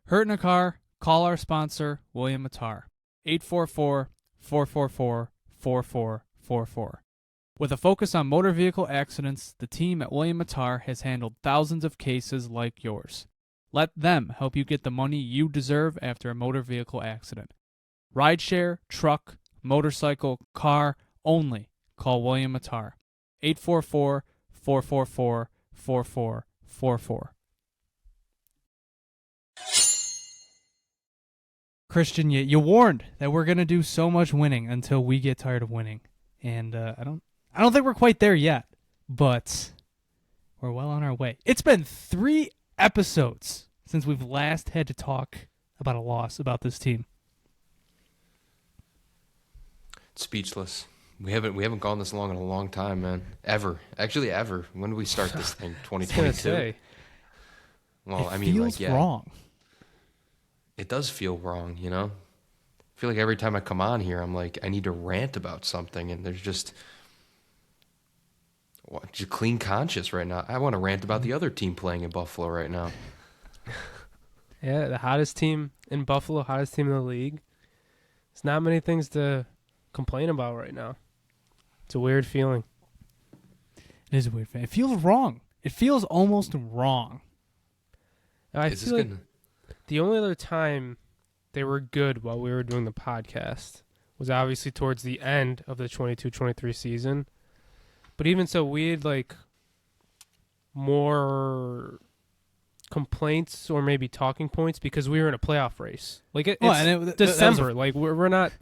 Hurt in a car? Call our sponsor, William Matar. 844-444-4444. With a focus on motor vehicle accidents, the team at William Matar has handled thousands of cases like yours. Let them help you get the money you deserve after a motor vehicle accident. Rideshare, truck, motorcycle, car, only call William Matar. 844-444-4444. Christian, you warned that we're going to do so much winning until we get tired of winning. And I don't think we're quite there yet, but we're well on our way. It's been 3 episodes since we've last had to talk about a loss about this team. Speechless. We haven't gone this long in a long time, man. Ever. Actually, ever. When did we start this thing? 2022? Well, it feels wrong. It does feel wrong, you know? I feel like every time I come on here, I'm like, I need to rant about something, and there's just clean conscience right now. I want to rant about the other team playing in Buffalo right now. Yeah, the hottest team in Buffalo, hottest team in the league. There's not many things to complain about right now. It's a weird feeling. It is a weird feeling. It feels wrong. It feels almost wrong. I feel like the only other time they were good while we were doing the podcast was obviously towards the end of the 22-23 season. But even so, we had like more complaints or maybe talking points because we were in a playoff race. Like it's December. Like we're not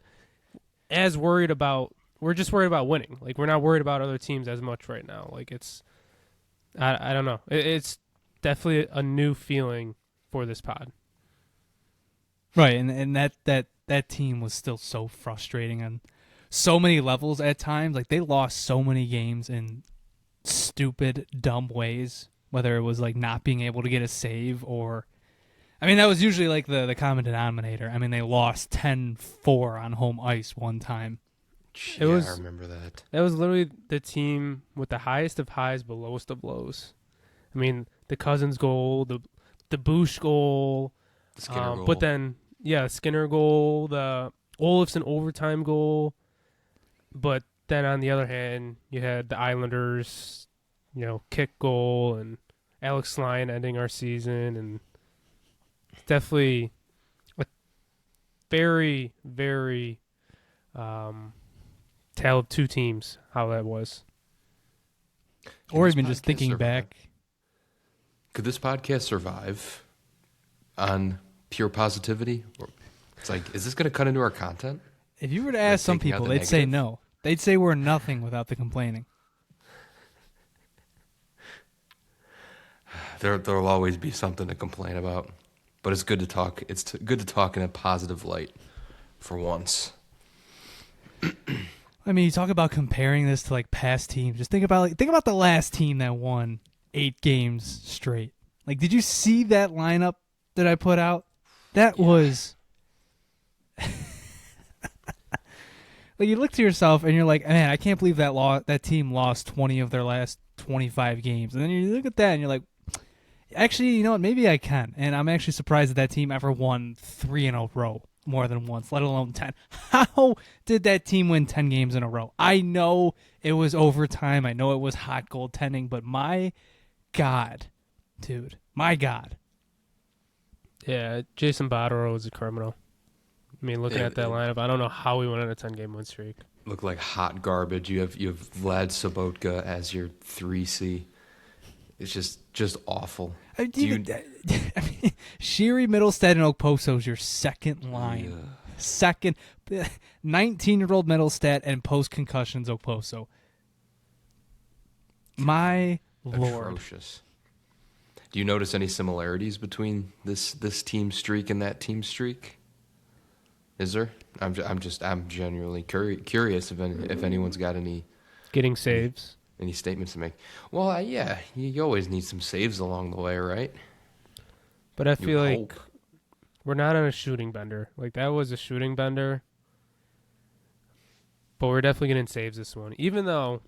as worried about. We're just worried about winning. Like we're not worried about other teams as much right now. Like it's, I don't know. It's definitely a new feeling for this pod. Right, and that team was still so frustrating on so many levels at times. Like they lost so many games in stupid, dumb ways. Whether it was like not being able to get a save or, I mean, that was usually like the common denominator. I mean, they lost 10-4 on home ice one time. I remember that. That was literally the team with the highest of highs but lowest of lows. I mean, the Cousins goal, the Bush goal, the Skinner goal. But then, Skinner goal, the Olofsson overtime goal. But then on the other hand, you had the Islanders, kick goal and Alex Lyon ending our season. And it's definitely a very, very tale of two teams, how that was. Or even just thinking back. Could this podcast survive on pure positivity? It's like, is this going to cut into our content? If you were to ask some people, they'd say no. They'd say we're nothing without the complaining. There'll always be something to complain about, but it's good to talk. It's good to talk in a positive light for once. I mean, you talk about comparing this to like past teams. Just think about the last team that won 8 games straight. Like, did you see that lineup that I put out? That was like, you look to yourself and you're like, man, I can't believe that team lost 20 of their last 25 games. And then you look at that and you're like, actually, you know what? Maybe I can. And I'm actually surprised that team ever won 3 in a row more than once, let alone 10. How did that team win 10 games in a row? I know it was overtime. I know it was hot goaltending, but my God, dude, my God. Yeah, Jason Botterill is a criminal. I mean, looking at that lineup, I don't know how we went on a 10-game win streak. Look like hot garbage. You have Vlad Sobotka as your 3C. It's just awful. I mean, Sheary, Middlestead, and Okposo's your second line. Yeah. Second, 19-year-old Middlestead and post-concussions Okposo. My Lord. Atrocious. Do you notice any similarities between this team streak and that team streak? Is there? I'm genuinely curious if anyone's got any getting saves. Any statements to make? Well, yeah, you always need some saves along the way, right? But I feel like we're not on a shooting bender. Like, that was a shooting bender. But we're definitely getting saves this one. Even though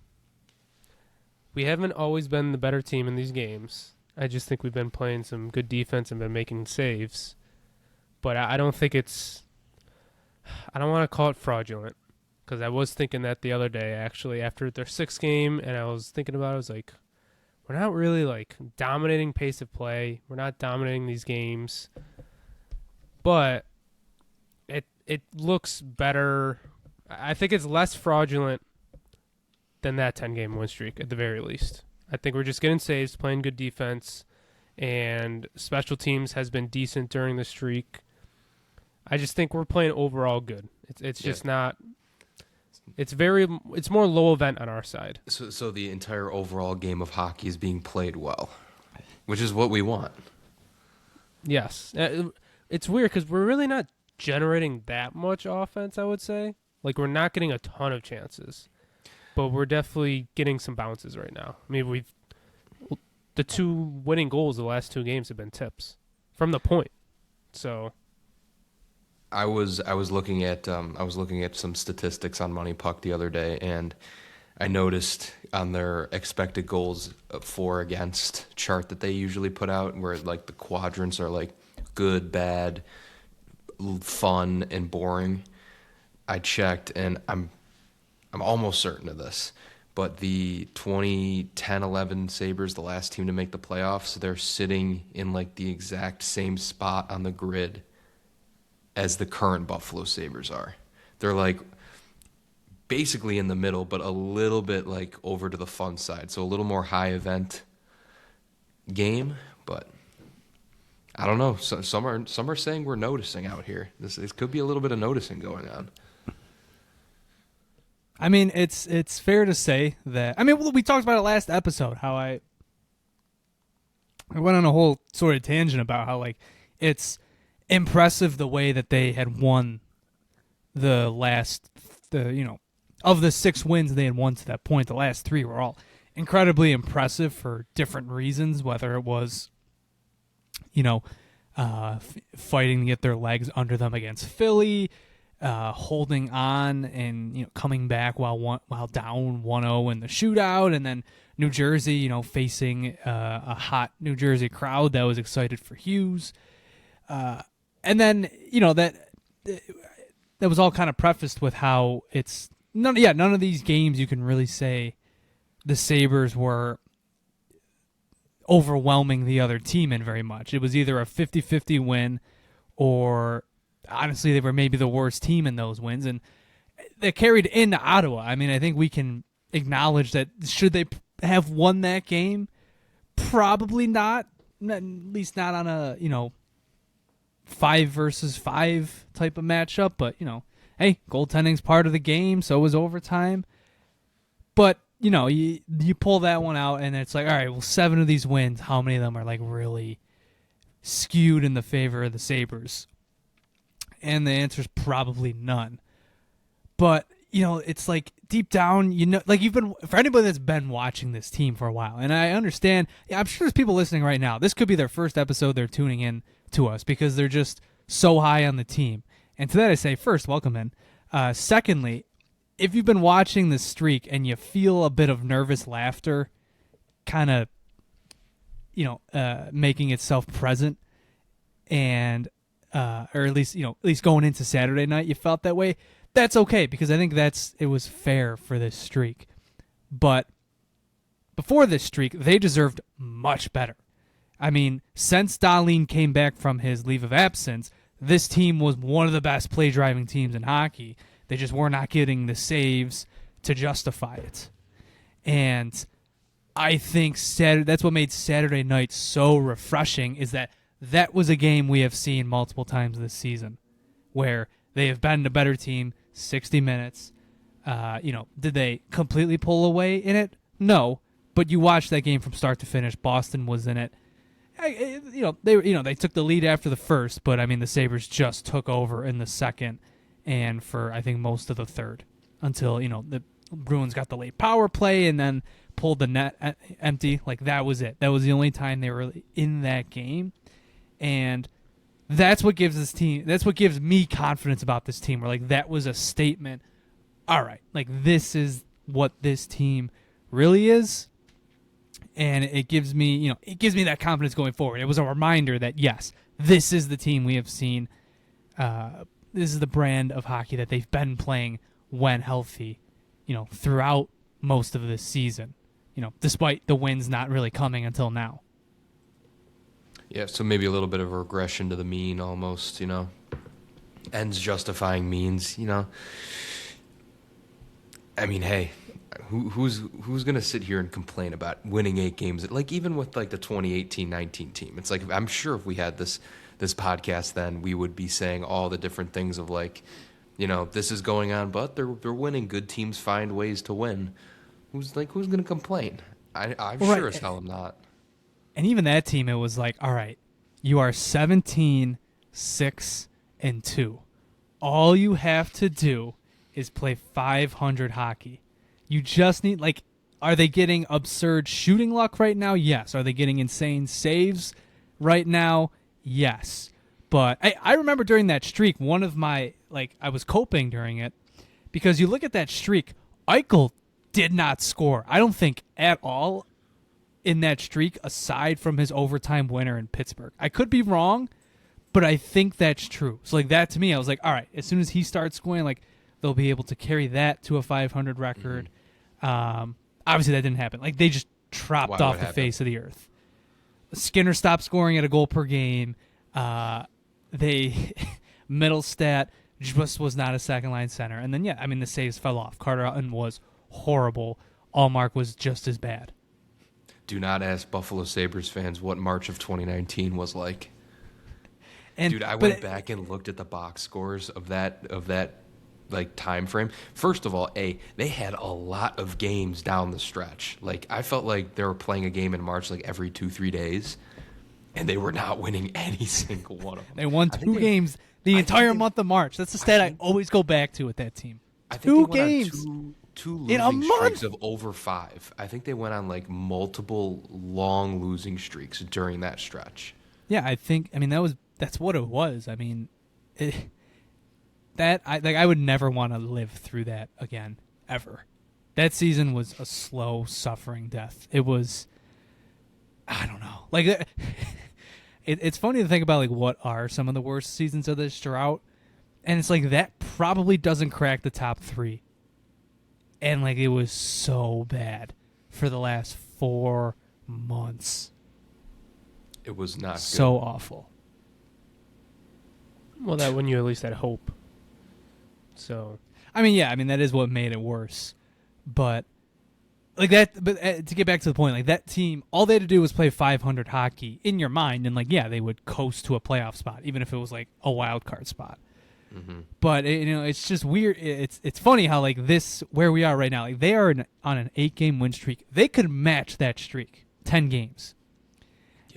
we haven't always been the better team in these games, I just think we've been playing some good defense and been making saves. but I don't think it's. I don't want to call it fraudulent, because I was thinking that the other day actually after their 6th game, and I was thinking about it. I was like, we're not really like dominating pace of play. We're not dominating these games, but it looks better. I think it's less fraudulent than that 10-game win streak at the very least. I think we're just getting saves, playing good defense, and special teams has been decent during the streak. I just think we're playing overall good. It's just not. It's more low event on our side. So the entire overall game of hockey is being played well, which is what we want. Yes, it's weird because we're really not generating that much offense. I would say, like, we're not getting a ton of chances, but we're definitely getting some bounces right now. I mean, the 2 winning goals the last 2 games have been tips from the point. So I was looking at some statistics on Money Puck the other day, and I noticed on their expected goals for against chart that they usually put out, where like the quadrants are like good, bad, fun, and boring. I checked, and I'm almost certain of this, but the 2010-11 Sabres, the last team to make the playoffs, they're sitting in like the exact same spot on the grid as the current Buffalo Sabres are. They're like basically in the middle, but a little bit like over to the fun side. So a little more high event game, but I don't know. So, some are saying we're noticing out here. This could be a little bit of noticing going on. I mean, it's fair to say that. I mean, we talked about it last episode. How I went on a whole sort of tangent about how like it's impressive the way that they had won of the 6 wins they had won to that point. The last 3 were all incredibly impressive for different reasons, whether it was fighting to get their legs under them against Philly, holding on and coming back while down 1-0 in the shootout, and then New Jersey facing a hot New Jersey crowd that was excited for Hughes, and then that was all kind of prefaced with how it's none of these games you can really say the Sabres were overwhelming the other team in very much. It was either a 50-50 win, or honestly they were maybe the worst team in those wins, and they carried into Ottawa. I mean, I think we can acknowledge that should they have won that game? Probably not, at least not on a 5 versus 5 type of matchup, but hey, goaltending's part of the game, so is overtime. But you pull that one out, and it's like, all right, well, 7 of these wins, how many of them are like really skewed in the favor of the Sabres? And the answer is probably none. But it's like deep down, like you've been, for anybody that's been watching this team for a while, and I understand, I'm sure there's people listening right now. This could be their first episode they're tuning in to us because they're just so high on the team. And to that I say, first, welcome in. Secondly, if you've been watching this streak and you feel a bit of nervous laughter kind of, making itself present, and or at least going into Saturday night, you felt that way, that's okay, because I think it was fair for this streak. But before this streak, they deserved much better. I mean, since Dahlin came back from his leave of absence, this team was one of the best play-driving teams in hockey. They just were not getting the saves to justify it. And I think that's what made Saturday night so refreshing, is that was a game we have seen multiple times this season where they have been a better team, 60 minutes. Did they completely pull away in it? No, but you watched that game from start to finish. Boston was in it. They took the lead after the first, but I mean the Sabres just took over in the second, and for I think most of the third, until the Bruins got the late power play and then pulled the net empty. Like that was it. That was the only time they were in that game, and that's what gives this team. That's what gives me confidence about this team. Where like that was a statement. All right, like this is what this team really is. And it gives me, that confidence going forward. It was a reminder that, yes, this is the team we have seen this is the brand of hockey that they've been playing when healthy, throughout most of this season, despite the wins not really coming until now. Yeah, so maybe a little bit of a regression to the mean almost, ends justifying means, I mean, hey, who's going to sit here and complain about winning 8 games? Like, even with, like, the 2018-19 team, it's like, I'm sure if we had this podcast then, we would be saying all the different things of, like, this is going on, but they're winning. Good teams find ways to win. Who's going to complain? I'm sure as hell I'm not. And even that team, it was like, all right, you are 17-6-2. All you have to do is play 500 hockey. You just need, like, are they getting absurd shooting luck right now? Yes. Are they getting insane saves right now? Yes. But I remember during that streak, one of my, like, I was coping during it because you look at that streak, Eichel did not score, I don't think, at all in that streak aside from his overtime winner in Pittsburgh. I could be wrong, but I think that's true. So, like, that to me, I was like, all right, as soon as he starts scoring, like, they'll be able to carry that to a 500 record. Mm-hmm. Obviously, that didn't happen. Like, they just dropped off the face of the earth. Skinner stopped scoring at a goal per game. Middlestat just was not a second-line center. And then, yeah, I mean, the saves fell off. Carter Hutton was horrible. Allmark was just as bad. Do not ask Buffalo Sabres fans what March of 2019 was like. Dude, I went back and looked at the box scores of that like time frame. First of all, they had a lot of games down the stretch. Like, I felt like they were playing a game in March like every 2-3 days, and they were not winning any single one of them. They won 2 games the entire month of March. That's the stat I always go back to with that team. I think 2 they went games on two losing streaks of over 5. I think they went on like multiple long losing streaks during that stretch. Yeah, I mean that's what it was. I mean, I would never want to live through that again, ever. That season was a slow, suffering death. It was, I don't know. Like, it's funny to think about, like, what are some of the worst seasons of this drought, and it's like that probably doesn't crack the top 3. And, like, it was so bad for the last 4 months. It was not so good. Awful. Well, that when you at least had hope. So, I mean, that is what made it worse. But like that, to get back to the point, like that team, all they had to do was play 500 hockey in your mind, and like, yeah, they would coast to a playoff spot, even if it was like a wild card spot. Mm-hmm. But it's just weird. It's funny how like this, where we are right now, like they are on an 8-game win streak. They could match that streak, 10 games,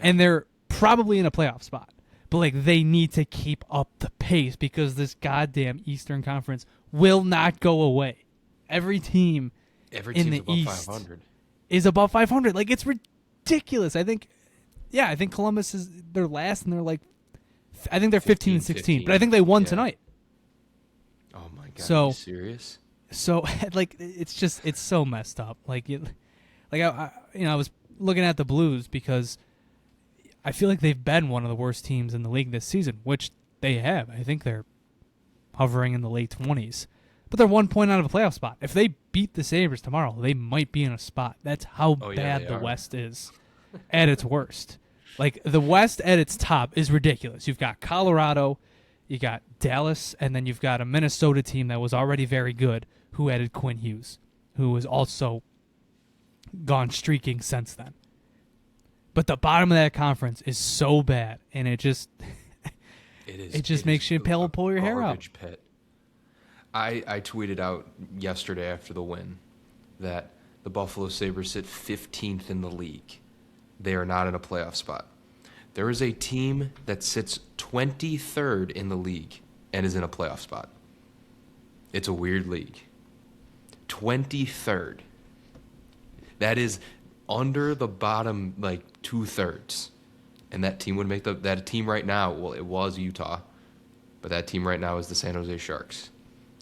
and they're probably in a playoff spot. But, like, they need to keep up the pace because this goddamn Eastern Conference will not go away. Every team in the East 500. Is above 500. Like, it's ridiculous. I think Columbus is their last, and they're, like, I think they're 15 and 16. But I think they won tonight. Oh, my God. Are you serious? So, like, it's so messed up. Like, I was looking at the Blues because I feel like they've been one of the worst teams in the league this season, which they have. I think they're hovering in the late 20s. But they're 1 point out of a playoff spot. If they beat the Sabres tomorrow, they might be in a spot. That's how bad the West is at its worst. Like, the West at its top is ridiculous. You've got Colorado, you got Dallas, and then you've got a Minnesota team that was already very good who added Quinn Hughes, who has also gone streaking since then. But the bottom of that conference is so bad, and it just makes you pull your hair out. Pit. I tweeted out yesterday after the win that the Buffalo Sabres sit 15th in the league. They are not in a playoff spot. There is a team that sits 23rd in the league and is in a playoff spot. It's a weird league. 23rd. That is under the bottom, like, 2/3, and that team would make that team right now. Well, it was Utah, but that team right now is the San Jose Sharks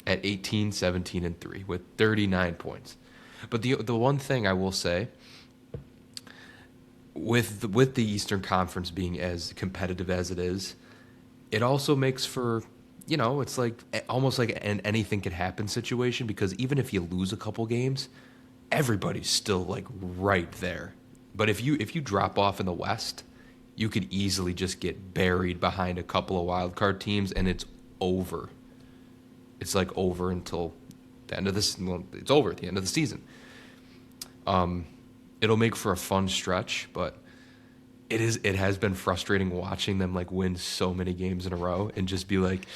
at 18, 17, and 3 with 39 points. But the one thing I will say, with the Eastern Conference being as competitive as it is, it also makes for it's like almost like an anything could happen situation, because even if you lose a couple games, everybody's still like right there. But if you drop off in the West, you could easily just get buried behind a couple of wild card teams, and it's over. It's like over until the end of this. Well, it's over at the end of the season. It'll make for a fun stretch, but it has been frustrating watching them like win so many games in a row and just be like,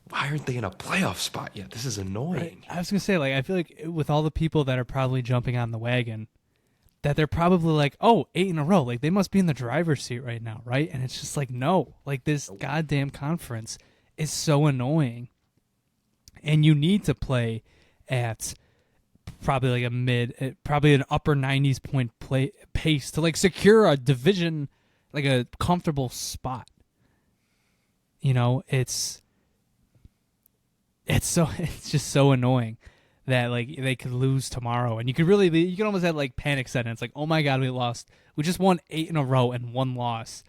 why aren't they in a playoff spot yet? This is annoying. Right. I was gonna say, like, I feel like with all the people that are probably jumping on the wagon, that they're probably like, oh, 8 in a row, like they must be in the driver's seat right now, right? And it's just like, no, like this goddamn conference is so annoying, and you need to play at probably like probably an upper 90s point pace to like secure a division, like a comfortable spot. It's just so annoying that like they could lose tomorrow, and you could almost have like panic set in. It's like, oh my god, we just won 8 in a row, and one loss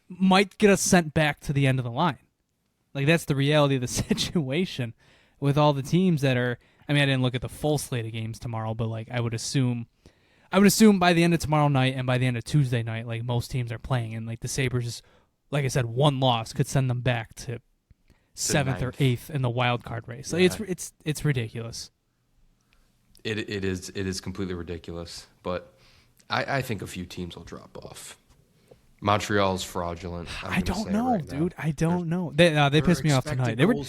might get us sent back to the end of the line. Like that's the reality of the situation with all the teams that are. I mean, I didn't look at the full slate of games tomorrow, but like I would assume by the end of tomorrow night and by the end of Tuesday night, like most teams are playing, and like the Sabres, like I said, one loss could send them back to 7th or 8th in the wild card race. Like it's ridiculous. It is completely ridiculous. But I think a few teams will drop off. Montreal's fraudulent. I don't know, dude. I don't know. They pissed me off tonight. They were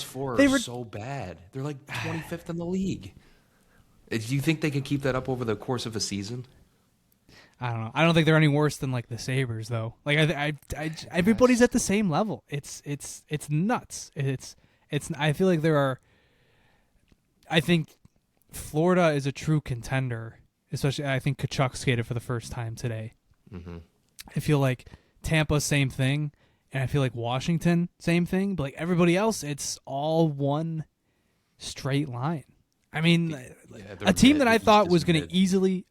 so bad. They're like 25th in the league. Do you think they could keep that up over the course of a season? I don't know. I don't think they're any worse than like the Sabres, though. Like everybody's at the same level. It's nuts. I feel like there are. I think Florida is a true contender, especially. I think Tkachuk skated for the first time today. Mm-hmm. I feel like Tampa, same thing, and I feel like Washington, same thing. But like everybody else, it's all one straight line. I mean, a team that I thought was easily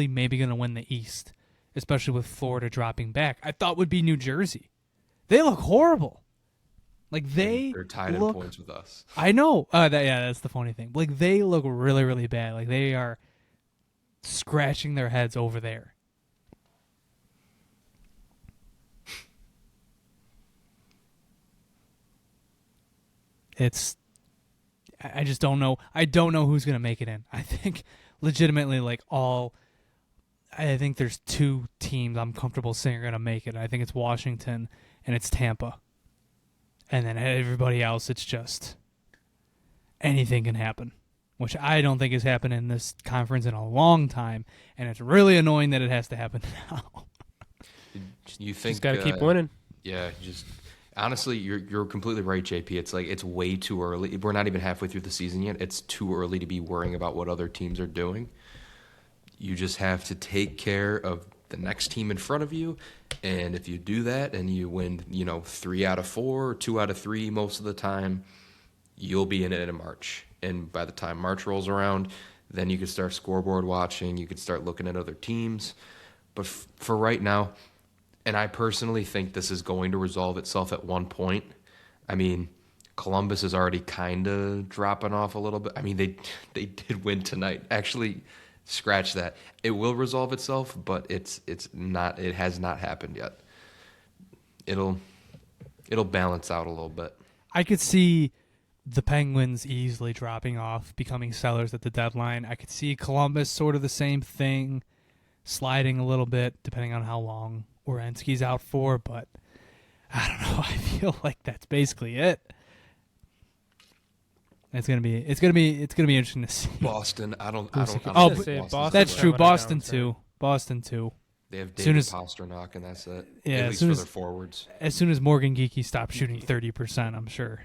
maybe going to win the East, especially with Florida dropping back, I thought would be New Jersey. They look horrible. Like they're tied in points with us. I know. That's the funny thing. Like they look really, really bad. Like they are scratching their heads over there. I just don't know. I don't know who's going to make it in. I think legitimately I think there's 2 teams I'm comfortable saying are going to make it. I think it's Washington and it's Tampa. And then everybody else, it's just anything can happen, which I don't think has happened in this conference in a long time. And it's really annoying that it has to happen now. You think just got to keep winning. Yeah, honestly, you're completely right, JP. It's like it's way too early. We're not even halfway through the season yet. It's too early to be worrying about what other teams are doing. You just have to take care of the next team in front of you, and if you do that and you win, 3 out of 4 or 2 out of 3 most of the time, you'll be in it in March. And by the time March rolls around, then you can start scoreboard watching. You can start looking at other teams. But for right now, and I personally think this is going to resolve itself at one point. I mean, Columbus is already kind of dropping off a little bit. I mean, they did win tonight. Actually, scratch that. It will resolve itself, but it's not. It has not happened yet. It'll balance out a little bit. I could see the Penguins easily dropping off, becoming sellers at the deadline. I could see Columbus sort of the same thing, sliding a little bit depending on how long Werenski's out for, but I don't know. I feel like that's basically it. It's gonna be interesting to see. Boston, Boston, that's true. Boston too. Boston too. They have David Pastrnak, and that's it. Yeah, at least for their forwards. As soon as Morgan Geekie stops shooting 30%, I'm sure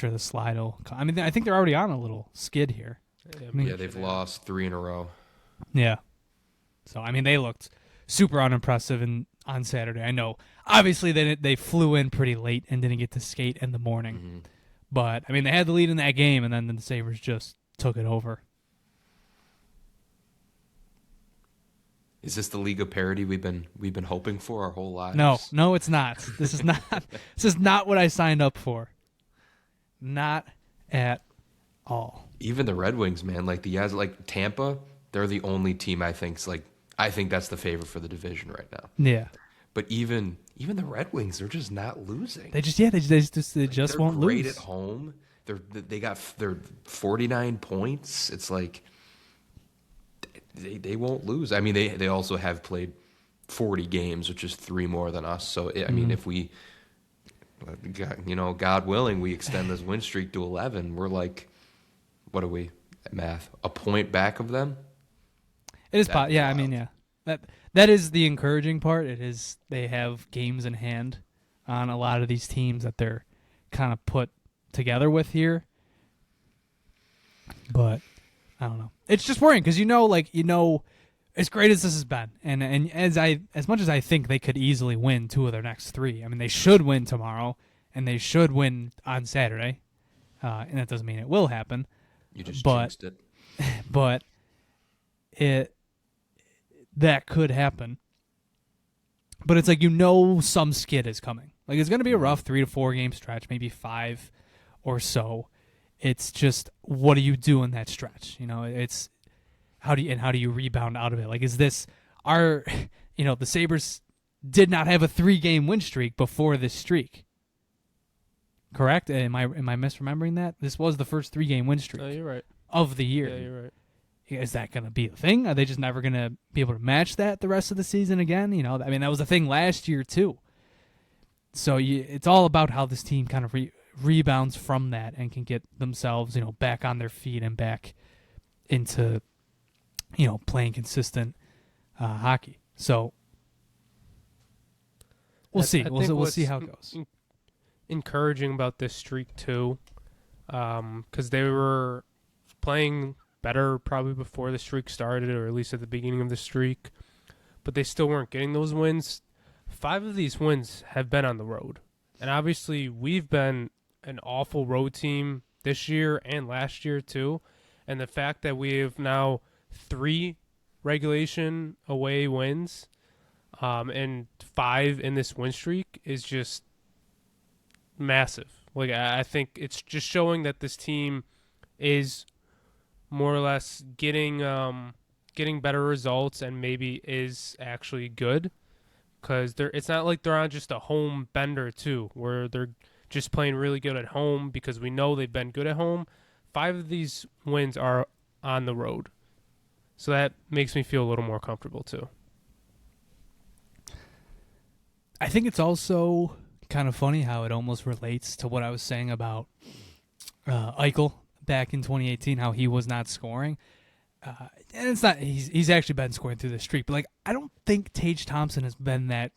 the slide will. I mean, I think they're already on a little skid here. They've lost 3 in a row. Yeah. So I mean, they looked super unimpressive on Saturday. I know, obviously, they flew in pretty late and didn't get to skate in the morning. Mm-hmm. But I mean, they had the lead in that game, and then the Sabres just took it over. Is this the league of parity we've been hoping for our whole lives? No, it's not. This is not. This is not what I signed up for. Not at all. Even the Red Wings, man, like Tampa, they're the only team I think that's the favorite for the division right now. Yeah. But even the Red Wings, they're just not losing. They just won't lose. They're great at home. They're 49 points. It's like they won't lose. I mean, they also have played 40 games, which is 3 more than us. So I mean, if we, God willing, we extend this win streak to 11, we're like, what are we? Math, a point back of them. It is, yeah. I mean, yeah. That is the encouraging part. It is they have games in hand on a lot of these teams that they're kind of put together with here. But I don't know. It's just worrying because as great as this has been, and as much as I think they could easily win 2 of their next 3. I mean, they should win tomorrow and they should win on Saturday, and that doesn't mean it will happen. You just jinxed it. But that could happen. But it's like some skid is coming. Like it's going to be a rough 3 to 4 game stretch, maybe 5 or so. It's just what do you do in that stretch? It's how do you rebound out of it? Like is this the Sabres did not have a 3-game win streak before this streak. Correct? Am I misremembering that? This was the first 3-game win streak. No, you're right. Of the year. Yeah, you're right. Is that going to be a thing? Are they just never going to be able to match that the rest of the season again? I mean, that was a thing last year too. So it's all about how this team kind of rebounds from that and can get themselves, back on their feet and back into, playing consistent hockey. So we'll see. We'll see how it goes. Encouraging about this streak too, because they were playing better probably before the streak started, or at least at the beginning of the streak, but they still weren't getting those wins. 5 of these wins have been on the road, and obviously we've been an awful road team this year and last year too, and the fact that we have now 3 regulation away wins and 5 in this win streak is just massive. Like I think it's just showing that this team is more or less getting better results and maybe is actually good, because it's not like they're on just a home bender too, where they're just playing really good at home, because we know they've been good at home. 5 of these wins are on the road, so that makes me feel a little more comfortable too. I think it's also kind of funny how it almost relates to what I was saying about Eichel back in 2018, how he was not scoring. And it's not, he's actually been scoring through the streak, but I don't think Tage Thompson has been that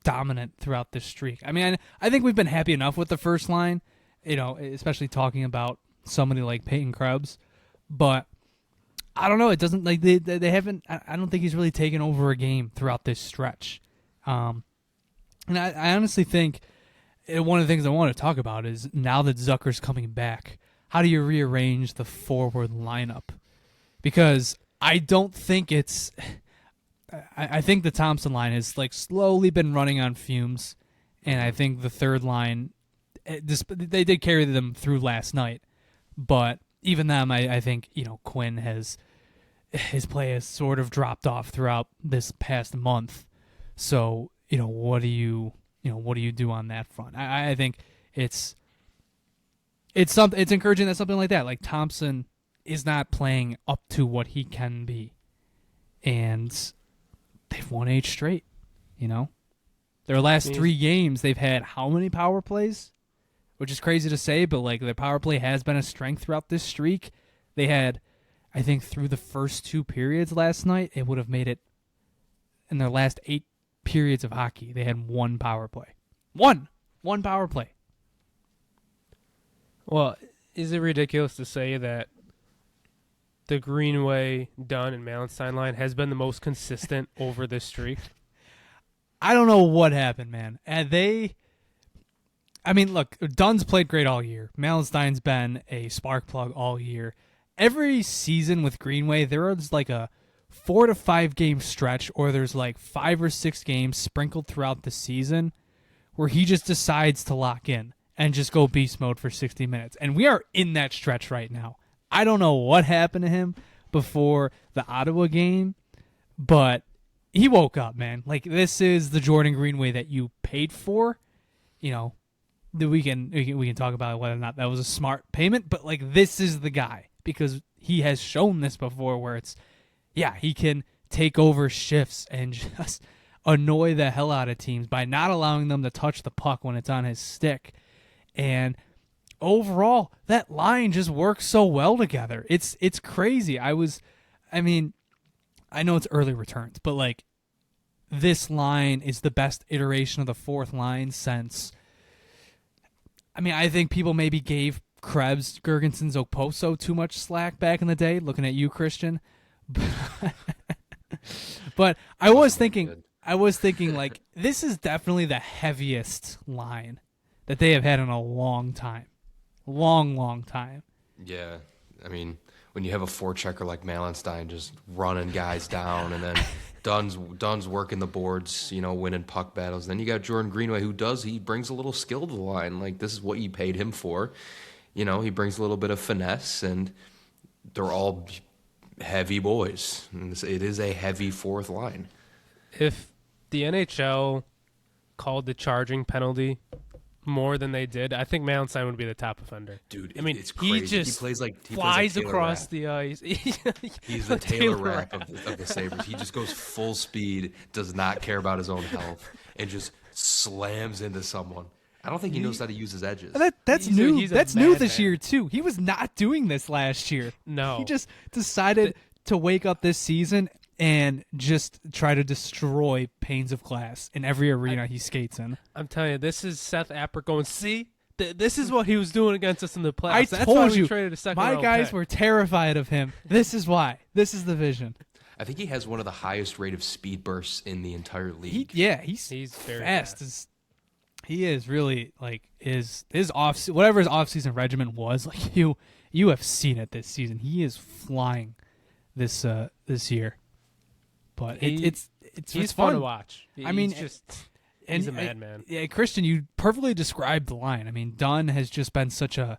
dominant throughout this streak. I mean, I think we've been happy enough with the first line, especially talking about somebody like Peyton Krebs, but I don't know. It doesn't they haven't. I don't think he's really taken over a game throughout this stretch. And I honestly think one of the things I want to talk about is now that Zucker's coming back, how do you rearrange the forward lineup? Because I don't think it's. I think the Thompson line has slowly been running on fumes, and I think the third line, they did carry them through last night, but even them, I think Quinn his play has sort of dropped off throughout this past month. So what do you do on that front? I think it's encouraging that something like that, like Thompson is not playing up to what he can be, and they've won 8 straight. Their last 3 games, they've had how many power plays? Which is crazy to say, but their power play has been a strength throughout this streak. They had, I think, through the first 2 periods last night, it would have made it in their last 8 periods of hockey. They had 1 power play. One power play. Well, is it ridiculous to say that the Greenway-Dunne-Malenstyn line has been the most consistent over this streak? I don't know what happened, man. Look, Dunn's played great all year. Malenstyn's been a spark plug all year. Every season with Greenway, there is a 4 to 5 game stretch, or there's 5 or 6 games sprinkled throughout the season where he just decides to lock in. and just go beast mode for 60 minutes. And we are in that stretch right now. I don't know what happened to him before the Ottawa game, but he woke up, man. Like, this is the Jordan Greenway that you paid for. You know, we can talk about whether or not that was a smart payment, but like, this is the guy, because he has shown this before where it's, yeah, he can take over shifts and just annoy the hell out of teams by not allowing them to touch the puck when it's on his stick. And overall, that line just works so well together. It's crazy. I know it's early returns, but like, this line is the best iteration of the fourth line since, I think people maybe gave Krebs, Girgensons, Okposo too much slack back in the day, looking at you, Christian. But I was thinking like, this is definitely the heaviest line that they have had in a long time. Long time. Yeah. I mean, when you have a forechecker like Malenstyn just running guys down, and then Dunne's working the boards, winning puck battles. Then you got Jordan Greenway, he brings a little skill to the line. Like, this is what you paid him for. He brings a little bit of finesse, and they're all heavy boys. And it is a heavy fourth line. If the NHL called the charging penalty more than they did, I think Malenstyn would be the top offender. Dude, it's crazy. He just plays like flies across the ice. He's the Taylor Rapp of the Sabres. He just goes full speed, does not care about his own health, and just slams into someone. I don't think he knows how to use his edges. That's new. That's new this year too. He was not doing this last year. No, he just decided to wake up this season and just try to destroy panes of glass in every arena he skates in. I'm telling you, this is Seth Appert going, see? This is what he was doing against us in the playoffs. That's told why you, we traded a second my guys pick. Were terrified of him. This is why. This is the vision. I think he has one of the highest rate of speed bursts in the entire league. He's very fast. He is really, like, his whatever his off-season regimen was, like, you have seen it this season. He is flying this year. But he's fun to watch. He's a madman. Yeah, Christian, you perfectly described the line. Dunne has just been such a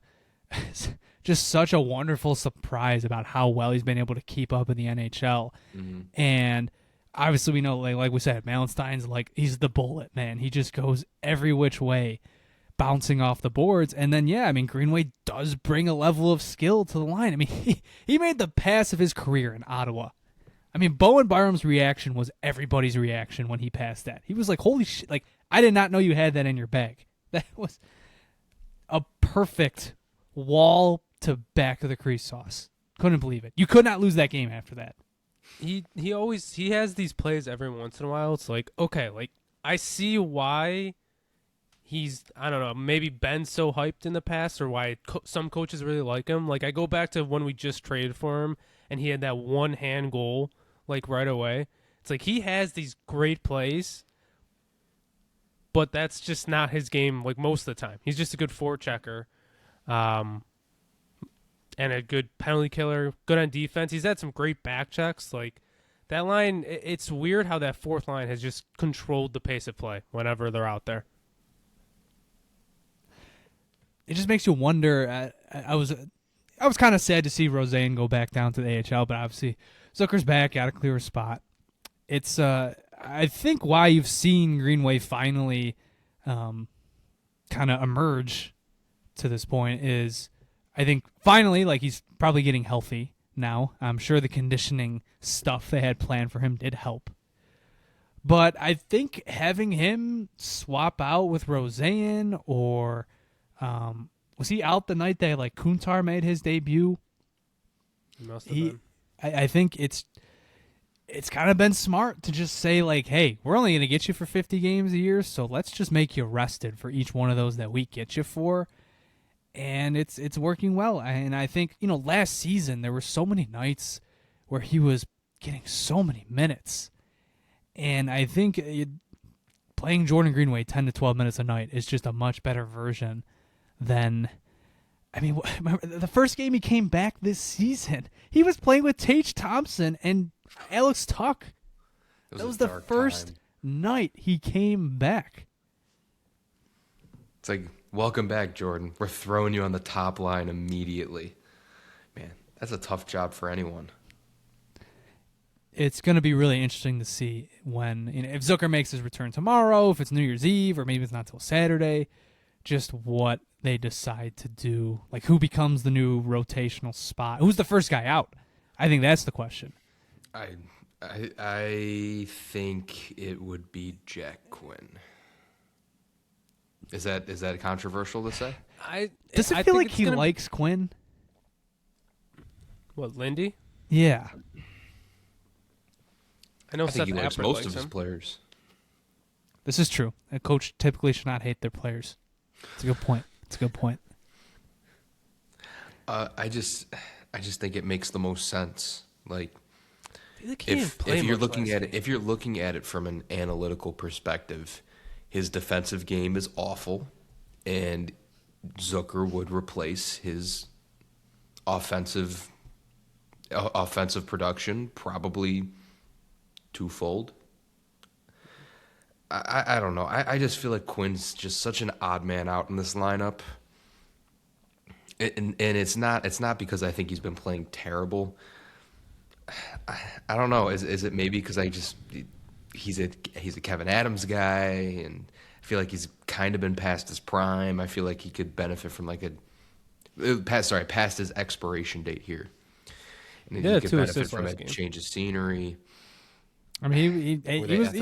wonderful surprise about how well he's been able to keep up in the NHL. Mm-hmm. And obviously we know, like we said, Malenstyn's like, he's the bullet, man. He just goes every which way, bouncing off the boards. And then, Greenway does bring a level of skill to the line. He made the pass of his career in Ottawa. Bowen Byram's reaction was everybody's reaction when he passed that. He was like, holy shit, like, I did not know you had that in your bag. That was a perfect wall to back of the crease sauce. Couldn't believe it. You could not lose that game after that. He has these plays every once in a while. It's like, okay, like, I see why he's, I don't know, maybe been so hyped in the past, or why some coaches really like him. Like, I go back to when we just traded for him and he had that one-hand goal, like, right away. It's like, he has these great plays, but that's just not his game, like, most of the time. He's just a good forechecker, and a good penalty killer, good on defense. He's had some great back checks. Like, that line, it's weird how that fourth line has just controlled the pace of play whenever they're out there. It just makes you wonder. I was kind of sad to see Rosen go back down to the AHL, but obviously Zucker's back, got a clear spot. It's I think why you've seen Greenway finally kind of emerge to this point is, I think finally, like, he's probably getting healthy now. I'm sure the conditioning stuff they had planned for him did help. But I think having him swap out with Rosen, or was he out the night that, like, Kuntar made his debut? He must have been. I think it's kind of been smart to just say, like, hey, we're only going to get you for 50 games a year, so let's just make you rested for each one of those that we get you for. And it's working well. And I think, last season there were so many nights where he was getting so many minutes. And I think playing Jordan Greenway 10 to 12 minutes a night is just a much better version than, remember the first game he came back this season, he was playing with Tage Thompson and Alex Tuck. That was the first night he came back. It's like Welcome back, Jordan. We're throwing you on the top line immediately. Man, that's a tough job for anyone. It's going to be really interesting to see when, if Zucker makes his return tomorrow, if it's New Year's Eve, or maybe it's not till Saturday, just what they decide to do. Like, who becomes the new rotational spot? Who's the first guy out? I think that's the question. I think it would be Jack Quinn. Is that controversial to say? Does it feel like he likes Quinn? What, Lindy? Yeah. I think he likes most of his players. This is true. A coach typically should not hate their players. It's a good point. I just think it makes the most sense. Like, if you're looking at it from an analytical perspective, his defensive game is awful, and Zucker would replace his offensive production probably twofold. I don't know. I just feel like Quinn's just such an odd man out in this lineup. And it's not because I think he's been playing terrible. I don't know. Is it maybe because he's a Kevin Adams guy, and I feel like he's kind of been past his prime. I feel like he could benefit from past his expiration date here. And he could benefit from a change of scenery. I mean,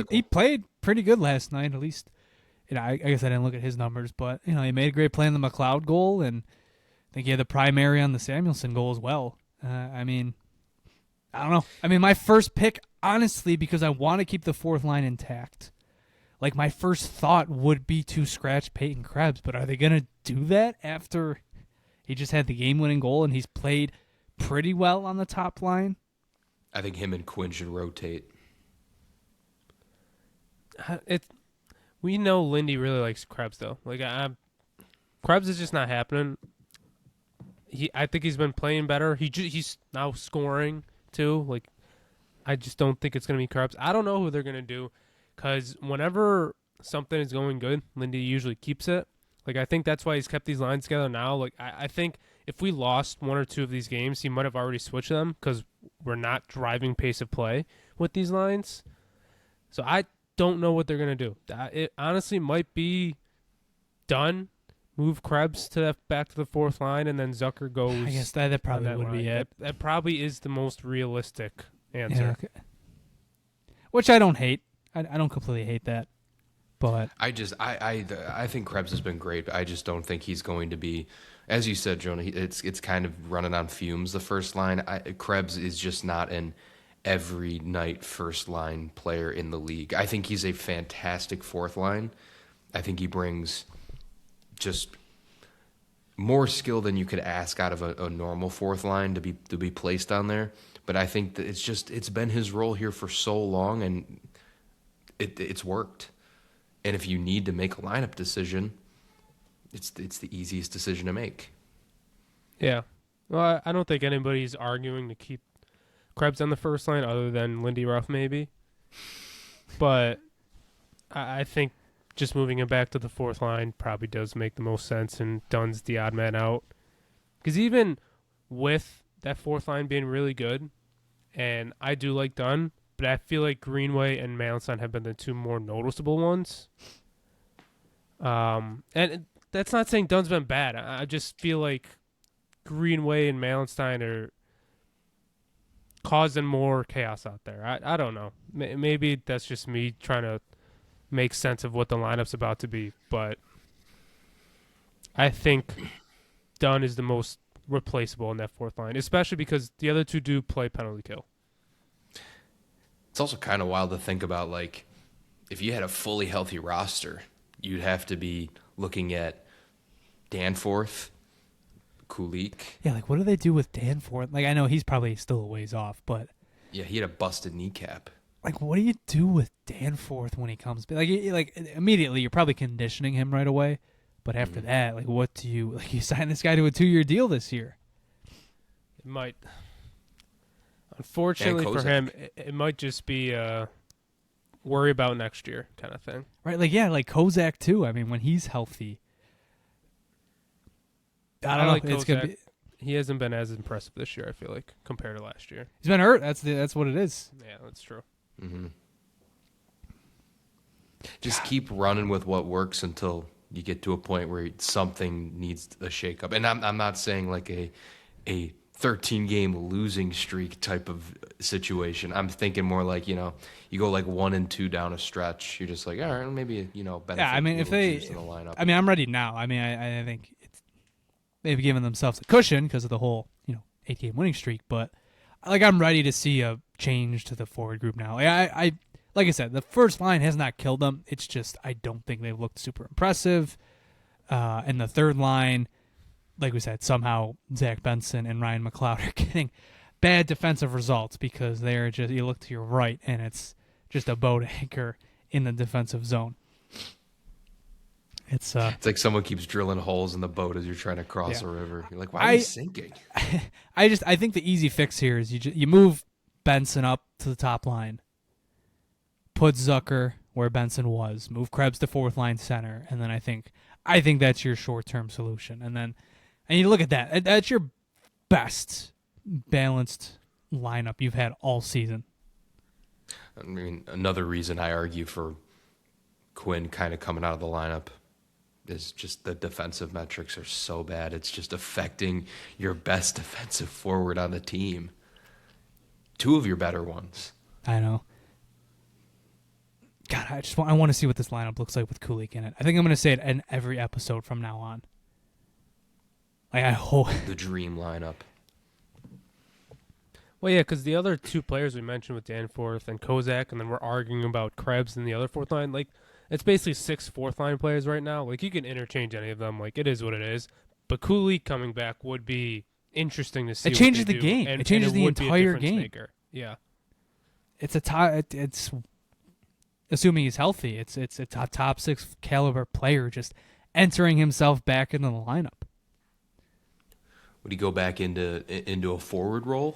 he played pretty good last night. At least, I guess I didn't look at his numbers, but he made a great play on the McLeod goal, and I think he had the primary on the Samuelsson goal as well. I mean, I don't know. I mean, my first pick, honestly, because I want to keep the fourth line intact. Like, my first thought would be to scratch Peyton Krebs, but are they going to do that after he just had the game-winning goal and he's played pretty well on the top line? I think him and Quinn should rotate. We know Lindy really likes Krebs, though. Like, Krebs is just not happening. I think he's been playing better. He's now scoring too. Like, I just don't think it's gonna be Krebs. I don't know who they're gonna do, because whenever something is going good, Lindy usually keeps it. Like, I think that's why he's kept these lines together now. Like, I think if we lost one or two of these games, he might have already switched them because we're not driving pace of play with these lines. So I don't know what they're gonna do. It honestly might be done. Move Krebs back to the fourth line, and then Zucker goes. I guess that probably would be it. That probably is the most realistic answer. Yeah, okay. Which I don't hate. I don't completely hate that, but I think Krebs has been great. But I just don't think he's going to be, as you said, Jonah. It's kind of running on fumes. The first line, Krebs is just not an every night first line player in the league. I think he's a fantastic fourth line. I think he brings just more skill than you could ask out of a normal fourth line to be placed on there. But I think that it's been his role here for so long, and it's worked. And if you need to make a lineup decision, it's the easiest decision to make. Yeah. Well, I don't think anybody's arguing to keep Krebs on the first line other than Lindy Ruff maybe. But I think just moving him back to the fourth line probably does make the most sense, and Dunne's the odd man out. Because even with that fourth line being really good, and I do like Dunne, but I feel like Greenway and Malenstyn have been the two more noticeable ones. And that's not saying Dunne's been bad. I just feel like Greenway and Malenstyn are causing more chaos out there. I don't know. Maybe that's just me trying to make sense of what the lineup's about to be, but I think Dunne is the most replaceable in that fourth line, especially because the other two do play penalty kill. It's also kind of wild to think about, like, if you had a fully healthy roster, you'd have to be looking at Danforth, Kulik. Yeah, like, what do they do with Danforth? Like, I know he's probably still a ways off, but yeah, he had a busted kneecap. Like, what do you do with Danforth when he comes back? Like immediately, you're probably conditioning him right away. But after that, like, what do you... Like, you sign this guy to a 2-year deal this year. It might... Unfortunately for him, it might just be worry about next year kind of thing. Right, like, yeah, like Kozak, too. I mean, when he's healthy, I don't know. like It's gonna be. He hasn't been as impressive this year, I feel like, compared to last year. He's been hurt. That's what it is. Yeah, that's true. Mm-hmm. Just keep running with what works until you get to a point where something needs a shakeup. And I'm not saying like a 13-game losing streak type of situation. I'm thinking more like, you go like 1-2 down a stretch. You're just like, all right, maybe, benefit. Yeah, I mean, if juice in the lineup. I mean, I'm ready now. I mean, I think it's maybe giving themselves a cushion because of the whole, 8-game winning streak. But like, I'm ready to see a change to the forward group now. Like I said, the first line has not killed them. It's just I don't think they've looked super impressive. And the third line, like we said, somehow Zach Benson and Ryan McLeod are getting bad defensive results because they're just, you look to your right and it's just a boat anchor in the defensive zone. It's like someone keeps drilling holes in the boat as you're trying to cross a river. You're like, why are you sinking? I think the easy fix here is you move Benson up to the top line, put Zucker where Benson was, move Krebs to fourth line center, and then I think that's your short-term solution. And you look at that. That's your best balanced lineup you've had all season. I mean, another reason I argue for Quinn kind of coming out of the lineup is just the defensive metrics are so bad. It's just affecting your best defensive forward on the team. Two of your better ones. I know. God, I want to see what this lineup looks like with Kulich in it. I think I'm going to say it in every episode from now on. Like, I hope the dream lineup. Well, yeah, because the other two players we mentioned with Danforth and Kozak, and then we're arguing about Krebs and the other fourth line. Like, it's basically 6 fourth line players right now. Like, you can interchange any of them. Like, it is what it is. But Kulich coming back would be interesting to see. It changes the game. It changes the entire game. Maker. Yeah, it's it's assuming he's healthy. It's a top 6 caliber player just entering himself back into the lineup. Would he go back into a forward role?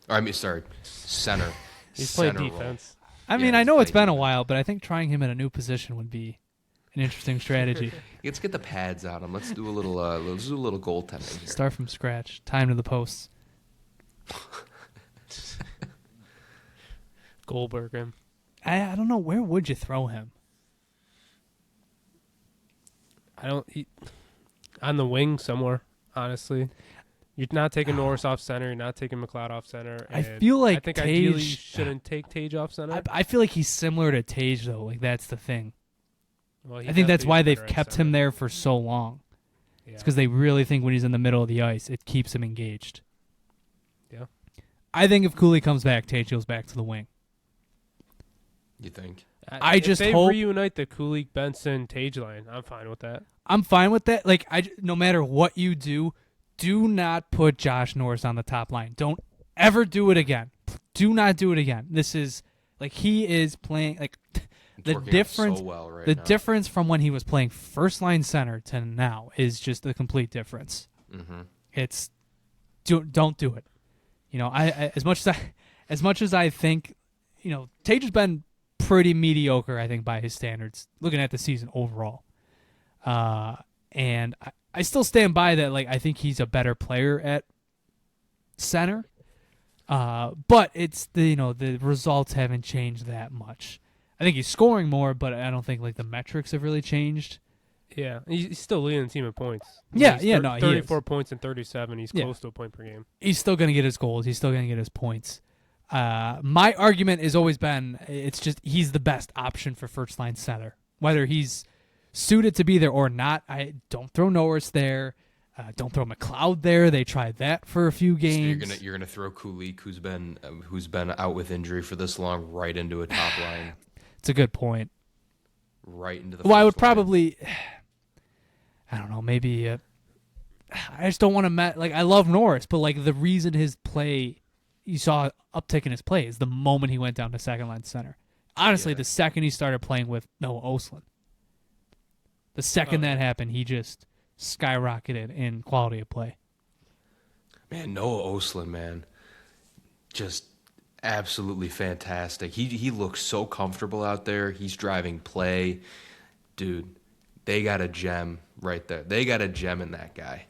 Or, center. He's playing defense. I mean, I know it's been a while, but I think trying him in a new position would be an interesting strategy. Let's get the pads out him. Let's do a little goaltending here. Start from scratch. Time to the posts. Goldberg him. I don't know, where would you throw him? On the wing somewhere, honestly. You're not taking Norris off center. You're not taking McLeod off center. I feel like I think Tage, ideally you shouldn't take Tage off center. I feel like he's similar to Tage, though. Like, that's the thing. Well, I think that's why they've kept him there for so long. Yeah. It's because they really think when he's in the middle of the ice, it keeps him engaged. Yeah. I think if Cooley comes back, Tage goes back to the wing. You think? If they hope reunite the Kulich, Benson, Tage line, I'm fine with that. I'm fine with that. Like, no matter what you do not put Josh Norris on the top line. Don't ever do it again. Do not do it again. This is like he is playing like the difference. So well right the now. Difference from when he was playing first line center to now is just a complete difference. Mm-hmm. It's don't do it. I as much as I think, Tage has been pretty mediocre, I think, by his standards, looking at the season overall. And I still stand by that. Like, I think he's a better player at center. But it's the results haven't changed that much. I think he's scoring more, but I don't think like the metrics have really changed. Yeah, he's still leading the team in points. Yeah, he's 34 he points and 37. He's close to a point per game. He's still going to get his goals. He's still going to get his points. My argument has always been it's just he's the best option for first line center. Whether he's suited to be there or not, I don't throw Norris there. Don't throw McLeod there. They tried that for a few games. So you're gonna throw Kulich, who's been out with injury for this long, right into a top line. It's a good point. Right into the. Well, I would line. probably. I don't know. Maybe. I just don't want to like. I love Norris, but like the reason his play, you saw uptick in his play is the moment he went down to second line center. Honestly, the second he started playing with Noah Oslin. The second that happened, he just skyrocketed in quality of play. Man, Noah Oslin, man, just absolutely fantastic. He looks so comfortable out there. He's driving play. Dude, they got a gem right there. They got a gem in that guy.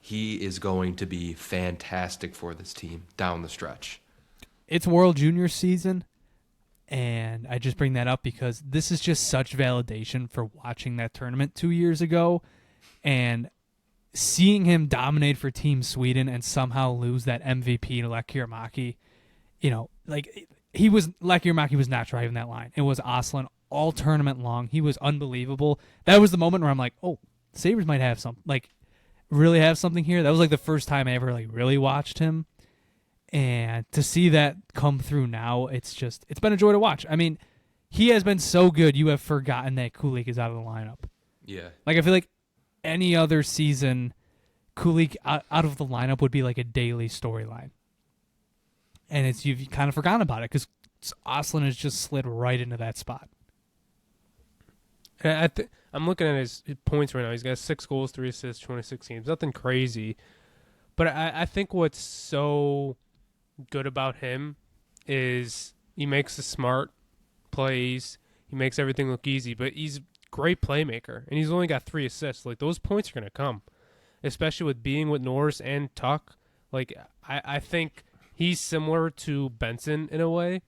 he is going to be fantastic for this team down the stretch. It's World Junior season, and I just bring that up because this is just such validation for watching that tournament 2 years ago and seeing him dominate for Team Sweden and somehow lose that MVP to Lekkerimäki. Lekkerimäki was not driving that line. It was Östlund all tournament long. He was unbelievable. That was the moment where I'm like, oh, Sabres might have really have something here. That was the first time I ever really watched him. And to see that come through now, it's been a joy to watch. I mean, he has been so good, you have forgotten that Kulich is out of the lineup. Yeah. I feel like any other season, Kulich out of the lineup would be a daily storyline. And you've kind of forgotten about it because Östlund has just slid right into that spot. I'm looking at his points right now. He's got 6 goals, 3 assists, 26 games. Nothing crazy. But I think what's so good about him is he makes the smart plays. He makes everything look easy. But he's a great playmaker. And he's only got 3 assists. Those points are going to come. Especially with being with Norris and Tuck. I think he's similar to Benson in a way.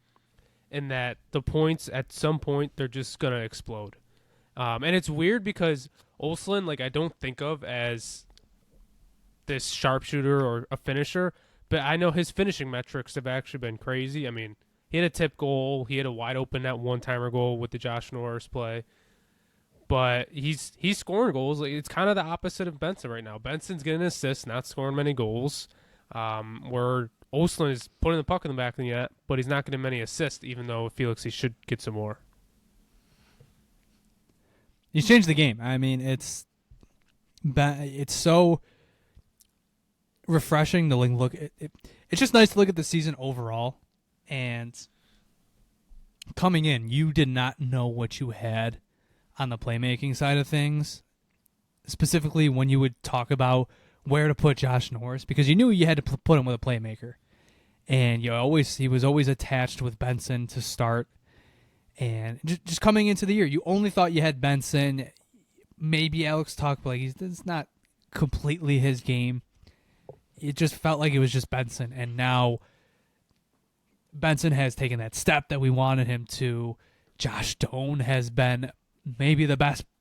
In that the points, at some point, they're just going to explode. And it's weird because Östlund, I don't think of as this sharpshooter or a finisher, but I know his finishing metrics have actually been crazy. I mean, he had a tip goal. He had a wide open net one-timer goal with the Josh Norris play. But he's scoring goals. It's kind of the opposite of Benson right now. Benson's getting assists, not scoring many goals, where Östlund is putting the puck in the back of the net, but he's not getting many assists, even though Felix he should get some more. He's changed the game. I mean, it's so refreshing to look. It's just nice to look at the season overall. And coming in, you did not know what you had on the playmaking side of things. Specifically, when you would talk about where to put Josh Norris, because you knew you had to put him with a playmaker, and he was always attached with Benson to start. And just coming into the year, you only thought you had Benson, maybe Alex Tuch, but it's not completely his game. It just felt like it was just Benson, and now Benson has taken that step that we wanted him to. Josh Doan has been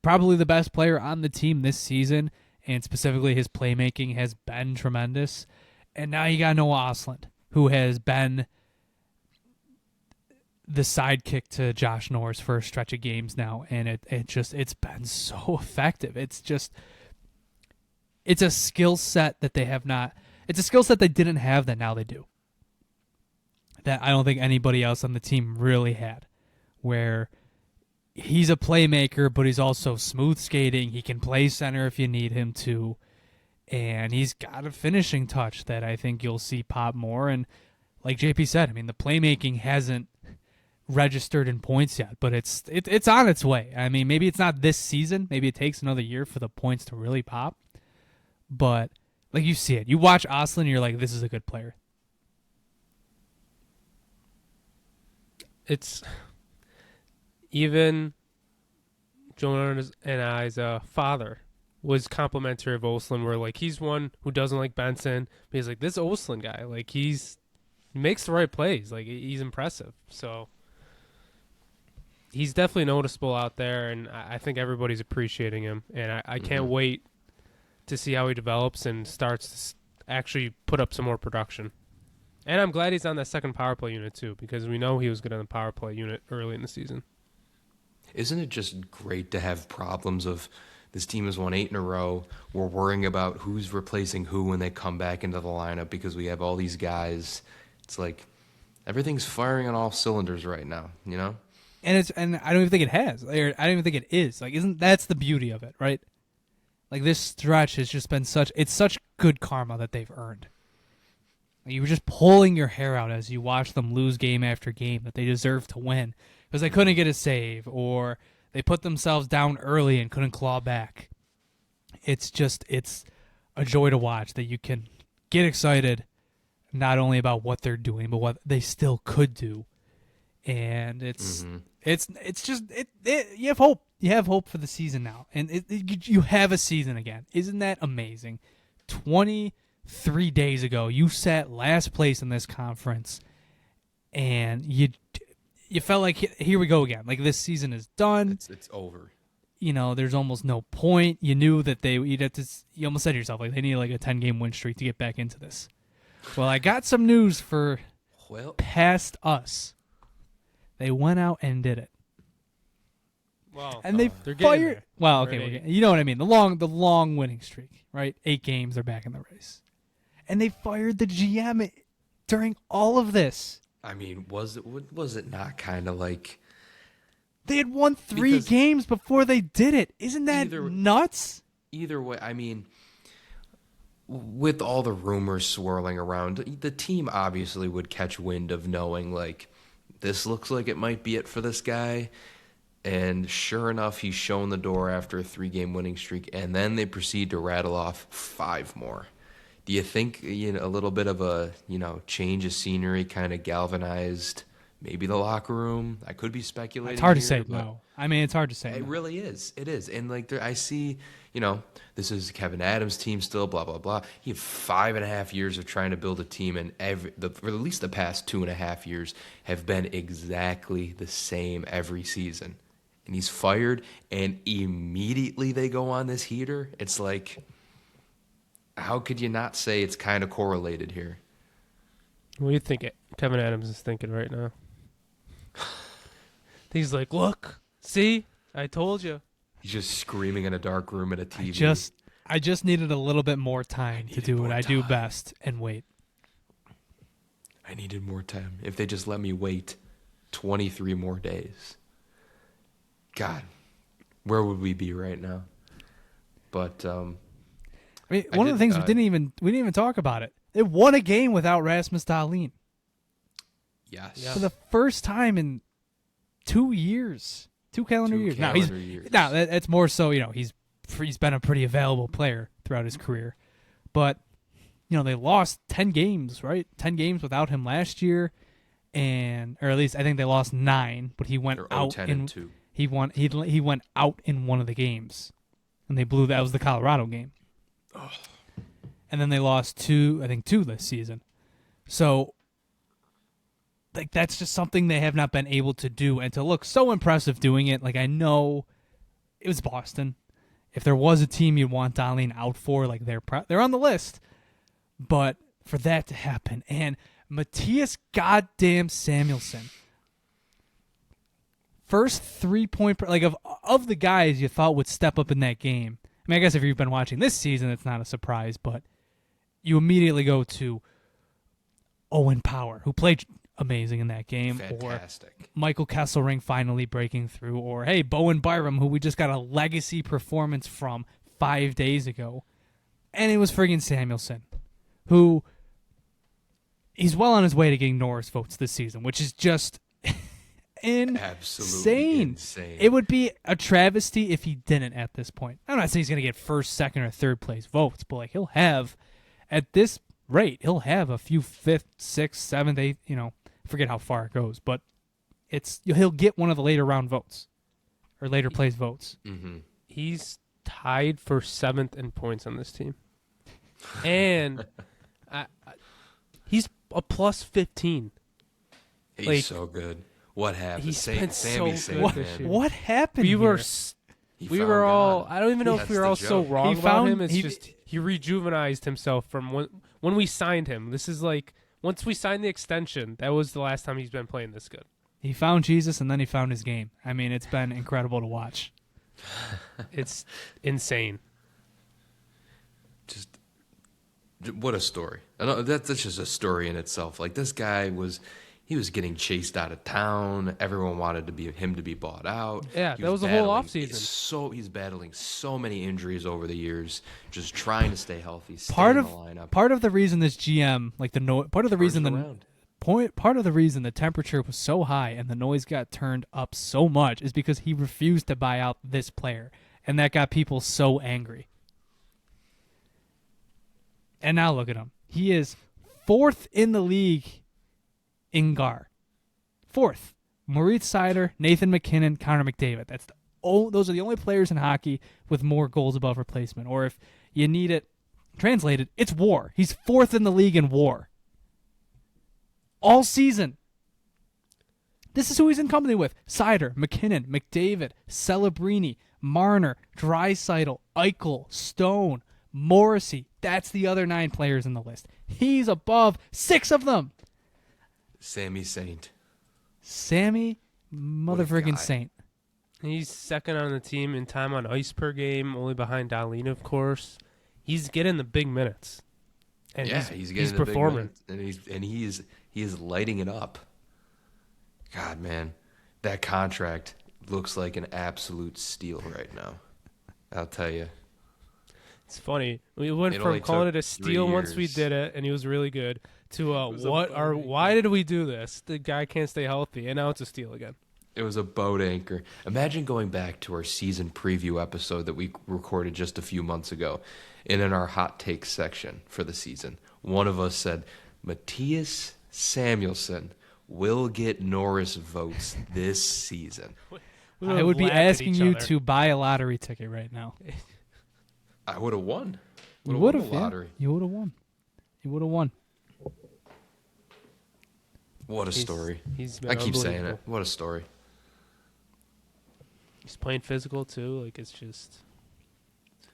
probably the best player on the team this season, and specifically his playmaking has been tremendous. And now you got Noah Östlund, who has been the sidekick to Josh Norris for a stretch of games now, and it's been so effective. It's a skill set that they have not. It's a skill set they didn't have that now they do. That I don't think anybody else on the team really had, where he's a playmaker, but he's also smooth skating. He can play center if you need him to, and he's got a finishing touch that I think you'll see pop more. And like JP said, I mean, the playmaking hasn't registered in points yet, but it's on its way. I mean, maybe it's not this season. Maybe it takes another year for the points to really pop. But you see it. You watch Östlund, and you're like, this is a good player. It's even Jonah and I's father was complimentary of Östlund, where he's one who doesn't like Benson, but he's like, this Östlund guy, he makes the right plays. He's impressive. So he's definitely noticeable out there, and I think everybody's appreciating him. And I can't wait to see how he develops and starts to actually put up some more production. And I'm glad he's on that second power play unit, too, because we know he was good on the power play unit early in the season. Isn't it just great to have problems of this team has won 8 in a row. We're worrying about who's replacing who when they come back into the lineup because we have all these guys. It's everything's firing on all cylinders right now, you know? And I don't even think it has. I don't even think it is. That's the beauty of it, right? This stretch has just been such good karma that they've earned. You were just pulling your hair out as you watch them lose game after game that they deserve to win because they couldn't get a save or they put themselves down early and couldn't claw back. It's a joy to watch that you can get excited not only about what they're doing but what they still could do. And you have hope. You have hope for the season now. And you have a season again. Isn't that amazing? 23 days ago, you sat last place in this conference, and you felt like, here we go again. Like, this season is done. It's over. You know, there's almost no point. You knew that you almost said to yourself, like, they need like a 10-game win streak to get back into this. Well, I got some news for past us. They went out and did it. Well, and they fired. Well, okay, you know what I mean. The long winning streak, right? 8 games, they're back in the race, and they fired the GM during all of this. I mean, was it not kind of like they had won 3 games before they did it? Isn't that nuts? Either way, I mean, with all the rumors swirling around, the team obviously would catch wind of knowing, like, this looks like it might be it for this guy. And sure enough, he's shown the door after a 3-game winning streak, and then they proceed to rattle off 5 more. Do you think a little bit of a change of scenery kind of galvanized maybe the locker room? I could be speculating. It's hard to say. No, I mean, it's hard to say. It really is. It is, and like I see, this is Kevin Adams' team still. Blah blah blah. He had 5.5 years of trying to build a team, and for at least the past 2.5 years have been exactly the same every season. And he's fired, and immediately they go on this heater. It's like, how could you not say it's kind of correlated here? What do you think Kevin Adams is thinking right now? He's like, look, see, I told you. He's just screaming in a dark room at a TV. I just needed a little bit more time to do what I do best and wait. I needed more time. If they just let me wait 23 more days. God, where would we be right now? But I mean, one of the things we didn't even talk about it. They won a game without Rasmus Dahlin. Yes. For the first time in 2 years, 2 calendar years. Now that's more so. He's been a pretty available player throughout his career, but they lost 10 games, right? 10 games without him last year, or at least I think they lost 9. But he went out in 2. He went out in one of the games, and they blew. That was the Colorado game. Oh. And then they lost 2 this season. So, like, that's just something they have not been able to do, and to look so impressive doing it. Like, I know it was Boston. If there was a team you'd want Dahlin out for, like, they're on the list. But for that to happen, and Matthias goddamn Samuelsson. First 3-point, like, of the guys you thought would step up in that game. I mean, I guess if you've been watching this season, it's not a surprise, but you immediately go to Owen Power, who played amazing in that game. Fantastic. Or Michael Kesselring finally breaking through. Or, hey, Bowen Byram, who we just got a legacy performance from 5 days ago. And it was friggin' Samuelsson, who he's well on his way to getting Norris votes this season, which is just insane. It would be a travesty if he didn't at this point. I'm not saying he's going to get first, second, or third place votes, but like he'll have, at this rate, he'll have a few 5th, 6th, 7th, 8th, forget how far it goes, but he'll get one of the later round votes or later place votes. Mm-hmm. He's tied for 7th in points on this team. And he's a plus 15. He's so good. What happened? He's been so good. What happened? We were all. I don't even know if we were all so wrong about him. It's just he rejuvenized himself from when we signed him. This is like once we signed the extension. That was the last time he's been playing this good. He found Jesus and then he found his game. I mean, it's been incredible to watch. It's insane. Just what a story. That's just a story in itself. Like this guy was. He was getting chased out of town. Everyone wanted him to be bought out. Yeah, that was the whole offseason. He's battling so many injuries over the years, just trying to stay healthy. Part of the reason this GM, like part of the reason the temperature was so high and the noise got turned up so much is because he refused to buy out this player, and that got people so angry. And now look at him. He is 4th in the league. Ingar. 4th. Moritz Seider, Nathan McKinnon, Connor McDavid. Those are the only players in hockey with more goals above replacement. Or if you need it, I'm translated, it's WAR. He's 4th in the league in WAR. All season. This is who he's in company with. Seider, McKinnon, McDavid, Celebrini, Marner, Draisaitl, Eichel, Stone, Morrissey. That's the other 9 players in the list. He's above 6 of them. Sammy Saint. Sammy motherfucking Saint. He's second on the team in time on ice per game, only behind Dahlin, of course. He's getting the big minutes. And he's performing. And he is lighting it up. God, man, that contract looks like an absolute steal right now. I'll tell you. It's funny. We went from calling it a steal once we did it, and he was really good, to why did we do this? The guy can't stay healthy, and now it's a steal again. It was a boat anchor. Imagine going back to our season preview episode that we recorded just a few months ago, and in our hot takes section for the season, one of us said, Mattias Samuelsson will get Norris votes this season. I would be asking you to buy a lottery ticket right now. I would have won. You would have, lottery. You would have won. You would have won. What a story. I keep saying it. What a story. He's playing physical too. Like, it's just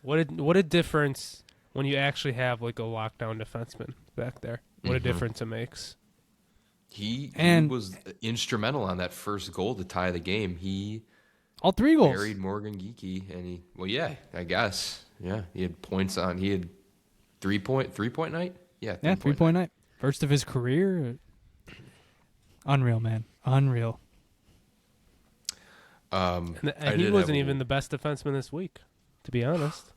what a difference when you actually have like a lockdown defenseman back there. What a difference it makes. He was instrumental on that first goal to tie the game. All 3 goals. Buried Morgan Geekie, and I guess. Yeah, he had points on. He had 3-point night. Yeah, 3-point night. First of his career. Unreal, man. Unreal. And he wasn't even the best defenseman this week, to be honest.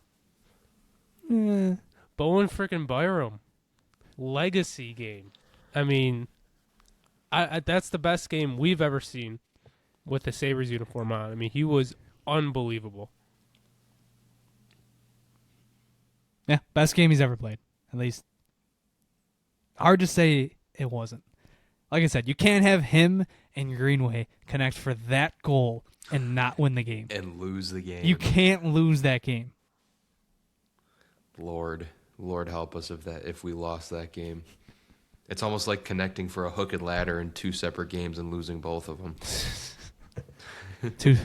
Bowen freaking Byram. Legacy game. I mean, that's the best game we've ever seen with the Sabres uniform on. I mean, he was unbelievable. Yeah, best game he's ever played. At least. Hard to say it wasn't. Like I said, you can't have him and Greenway connect for that goal and not win the game. And lose the game. You can't lose that game. Lord help us if we lost that game. It's almost like connecting for a hook and ladder in 2 separate games and losing both of them. Too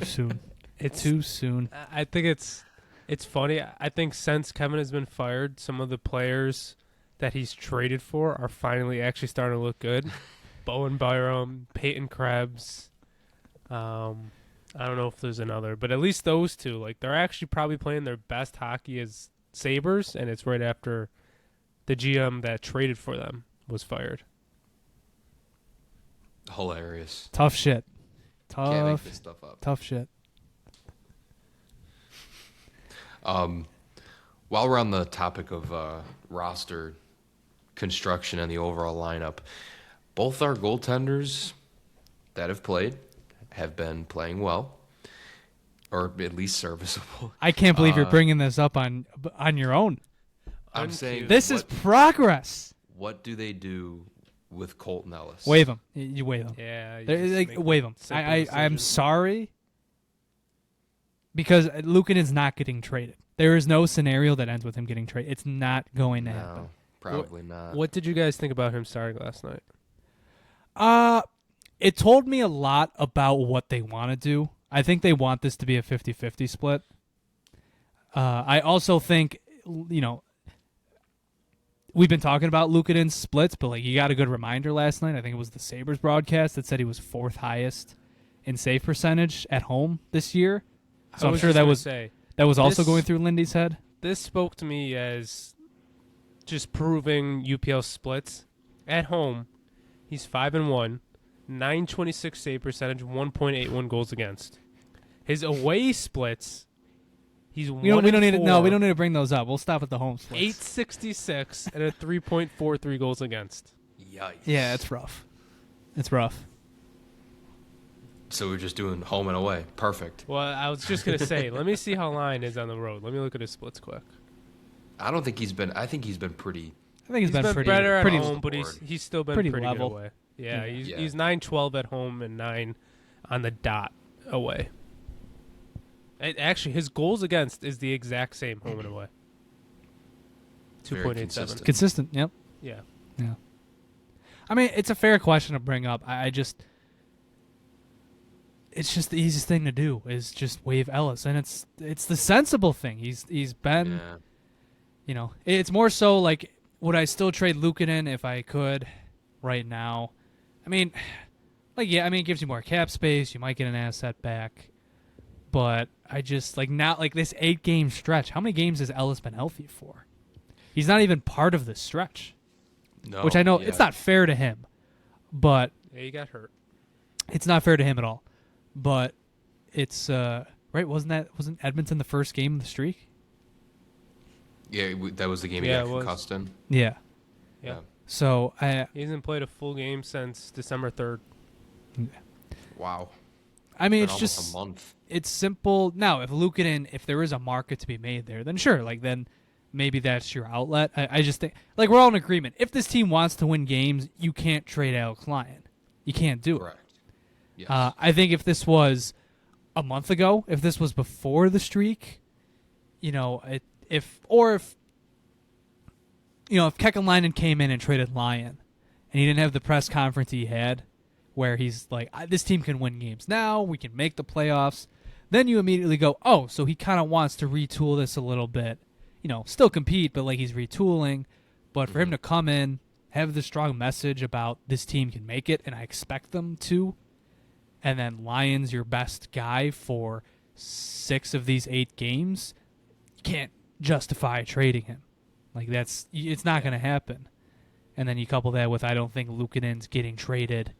soon. It's too soon. I think it's funny. I think since Kevin has been fired, some of the players that he's traded for are finally actually starting to look good. Bowen Byram, Peyton Krebs. I don't know if there's another, but at least those 2, like, they're actually probably playing their best hockey as Sabres, and it's right after the GM that traded for them was fired. Hilarious. Tough shit. Can't make this stuff up. Tough shit. While we're on the topic of roster construction and the overall lineup, both our goaltenders that have played have been playing well, or at least serviceable. I can't believe you're bringing this up on your own. I'm saying this is progress. What do they do with Colton Ellis? Waive him. You waive him. Yeah, waive him. I'm sorry, because Luukkonen's not getting traded. There is no scenario that ends with him getting traded. It's not going to happen. Probably not. What did you guys think about him starting last night? It told me a lot about what they want to do. I think they want this to be a 50-50 split. I also think, we've been talking about Luukkonen's splits, but you got a good reminder last night. I think it was the Sabres broadcast that said he was 4th highest in save percentage at home this year. So I'm sure that was also going through Lindy's head. This spoke to me as just proving UPL splits. At home, he's 5-1, 926 save percentage, 1.81 goals against. His away splits, he's we don't need to bring those up. We'll stop at the home splits. 866 and a 3.43 goals against. Yikes. Yeah, it's rough. It's rough. So we're just doing home and away. Perfect. Well, I was just going to say, let me see how Lyon is on the road. Let me look at his splits quick. I don't think he's been. I think he's been pretty. I think he's been pretty better at pretty home, but he's still been pretty level. good away. Yeah, he's 9-12 at home and 9 on the dot away. Actually, his goals against is the exact same home and away. 2.87. Consistent. Yep. Yeah. Yeah. I mean, it's a fair question to bring up. It's just the easiest thing to do is just waive Ellis, and it's the sensible thing. He's been, it's more so like, would I still trade Luukkonen if I could right now? I mean, it gives you more cap space. You might get an asset back, but I just now this 8-game stretch. How many games has Ellis been healthy for? He's not even part of the stretch, which I know it's not fair to him, but he got hurt. It's not fair to him at all. But it's right. Wasn't Edmonton the first game of the streak? Yeah, that was the game he got concussed in. Yeah. Yeah. So he hasn't played a full game since December 3rd. Wow. I mean, it's just a month. It's simple. Now, if there is a market to be made there, then sure. Then maybe that's your outlet. I just think we're all in agreement. If this team wants to win games, you can't trade Alex Lyon. You can't do it. Correct. Yes. I think if this was a month ago, if this was before the streak, if Kekalainen came in and traded Lyon, and he didn't have the press conference he had, where he's like, "This team can win games now. We can make the playoffs." Then you immediately go, "Oh, so he kind of wants to retool this a little bit, still compete, but he's retooling." But for him to come in, have the strong message about this team can make it, and I expect them to. And then Lyon's your best guy for 6 of these 8 games, you can't justify trading him. It's not going to happen. And then you couple that with I don't think Luukkonen's getting traded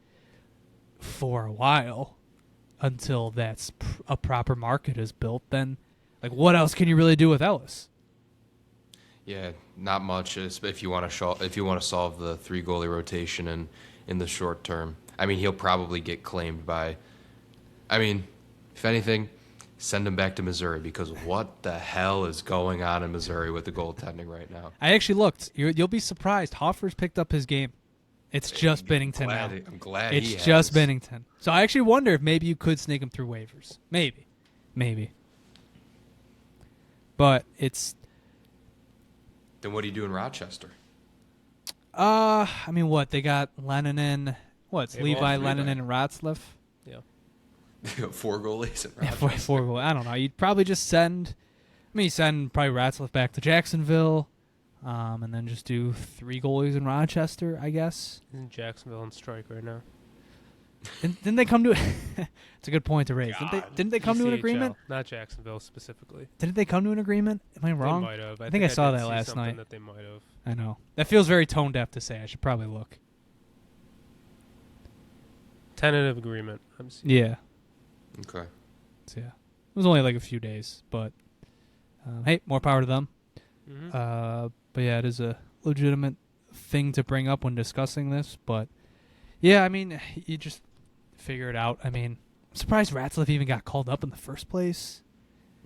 for a while until that's a proper market is built. Then, what else can you really do with Ellis? Yeah, not much. If you want to solve the 3 goalie rotation in the short term. I mean, he'll probably get claimed if anything, send him back to Missouri, because what the hell is going on in Missouri with the goaltending right now? I actually looked. You'll be surprised. Hoffer's picked up his game. It's just Binnington now. I'm glad it's just Binnington. So I actually wonder if maybe you could sneak him through waivers. Maybe. But it's... Then what do you do in Rochester? What? They got Lennon It's Levi, Lennon, and Ratzliff. Yeah. 4 goalies in Yeah, Rochester. 4 goalies. I don't know. You'd probably just send probably Ratzliff back to Jacksonville, and then just do 3 goalies in Rochester, I guess. Isn't Jacksonville on strike right now? Didn't they come to it's a good point to raise. Didn't they come to an agreement? Not Jacksonville specifically. Didn't they come to an agreement? Am I wrong? They might have. I think I saw that last night. That they might have. I know. That feels very tone deaf to say. I should probably look. Tentative agreement. Yeah. Okay. So, yeah. It was only a few days, but hey, more power to them. Mm-hmm. But yeah, it is a legitimate thing to bring up when discussing this. But yeah, you just figure it out. I'm surprised Ratzliff even got called up in the first place.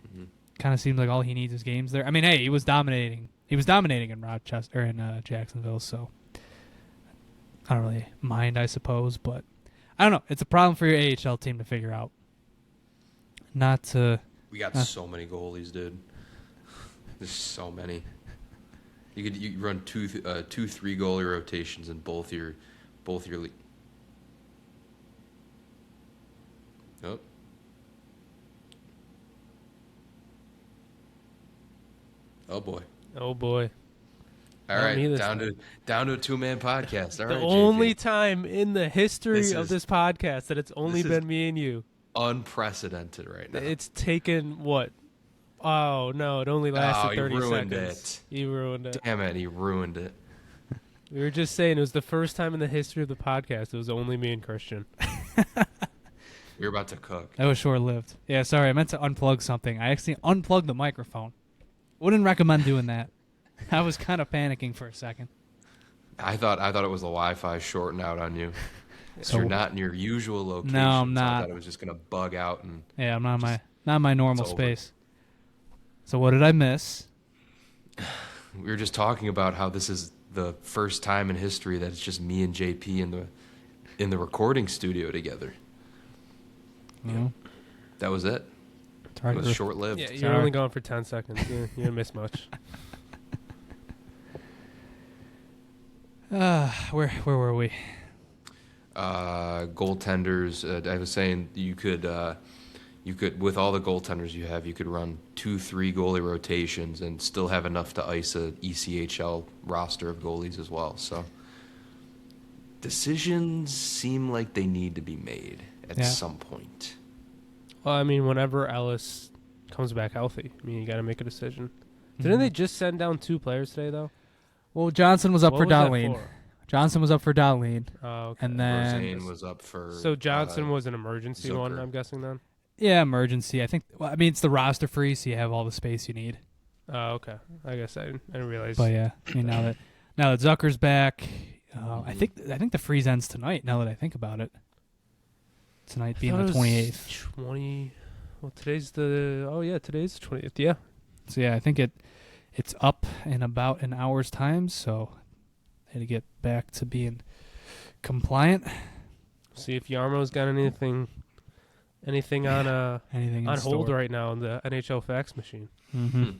Mm-hmm. Kind of seems like all he needs is games there. Hey, he was dominating. He was dominating in Rochester or in Jacksonville, so I don't really mind, I suppose. But I don't know. It's a problem for your AHL team to figure out. Not to. We got so many goalies, dude. There's so many. You run 2 3 goalie rotations in both your league. Oh. Oh boy. Oh boy. All right, down to a 2-man podcast. All right, the only JP. time in the history of this podcast that it's only been me and you. Unprecedented right now. It's taken what? Oh no! It only lasted 30 ruined seconds. He ruined it. Damn it! He ruined it. We were just saying it was the first time in the history of the podcast it was only me and Christian. We were about to cook. That was short-lived. Yeah, sorry, I meant to unplug something. I actually unplugged the microphone. Wouldn't recommend doing that. I was kind of panicking for a second. I thought it was the Wi-Fi shorting out on you. So you're not in your usual location. No, I'm not. So I thought it was just gonna bug out and. Yeah, I'm not in my normal space. So what did I miss? We were just talking about how this is the first time in history that it's just me and JP in the recording studio together. Yeah. That was it. It was short-lived. Yeah, you're only gone for 10 seconds. You didn't miss much. Where were we? Goaltenders. I was saying you could with all the goaltenders you have, you could run 2-3 goalie rotations and still have enough to ice a ECHL roster of goalies as well. So decisions seem like they need to be made at some point. Well, I mean, whenever Ellis comes back healthy, I mean, you got to make a decision. Didn't they just send down 2 players today, though? Well, Johnson was up for Dahlin. Johnson was up for Dahlin. Oh, okay. And then Rosane was up for... So Johnson was an emergency Zucker. one, I'm guessing, then? Yeah, emergency. I think. Well, I mean, it's the roster freeze, so you have all the space you need. Oh, okay. I guess I didn't realize. But yeah, I mean, now that Zucker's back, I think the freeze ends tonight. Now that I think about it, tonight being the 28th. Well, today's the 20th. Yeah. So yeah, I think it's up in about an hour's time. So I had to get back to being compliant. See if Yarmo's got anything on anything on hold store right now in the NHL fax machine. Mm-hmm.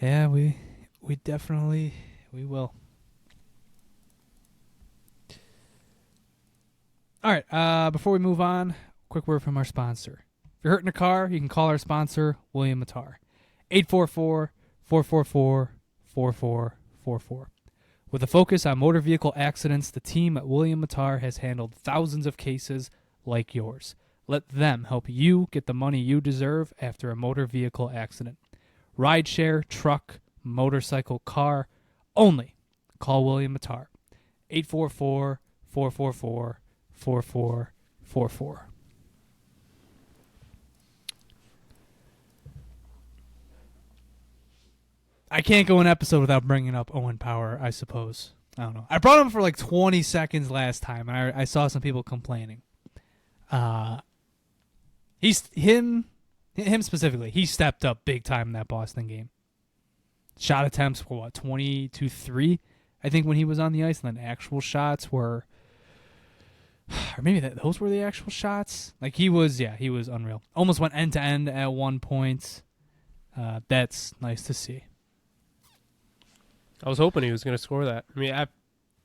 Yeah, we definitely will. All right. Before we move on, quick word from our sponsor. If you're hurting a car, you can call our sponsor, William Mattar, 844-444-4444. With a focus on motor vehicle accidents, the team at William Mattar has handled thousands of cases like yours. Let them help you get the money you deserve after a motor vehicle accident. Rideshare, truck, motorcycle, car, only call William Mattar. 844-444-4444. I can't go an episode without bringing up Owen Power, I suppose. I don't know. I brought him for like 20 seconds last time, and I saw some people complaining. Him specifically, he stepped up big time in that Boston game. Shot attempts were, 20-3, I think, when he was on the ice, and then actual shots were... Or maybe those were the actual shots? Like, he was unreal. Almost went end-to-end at one point. That's nice to see. I was hoping he was going to score that. I mean, I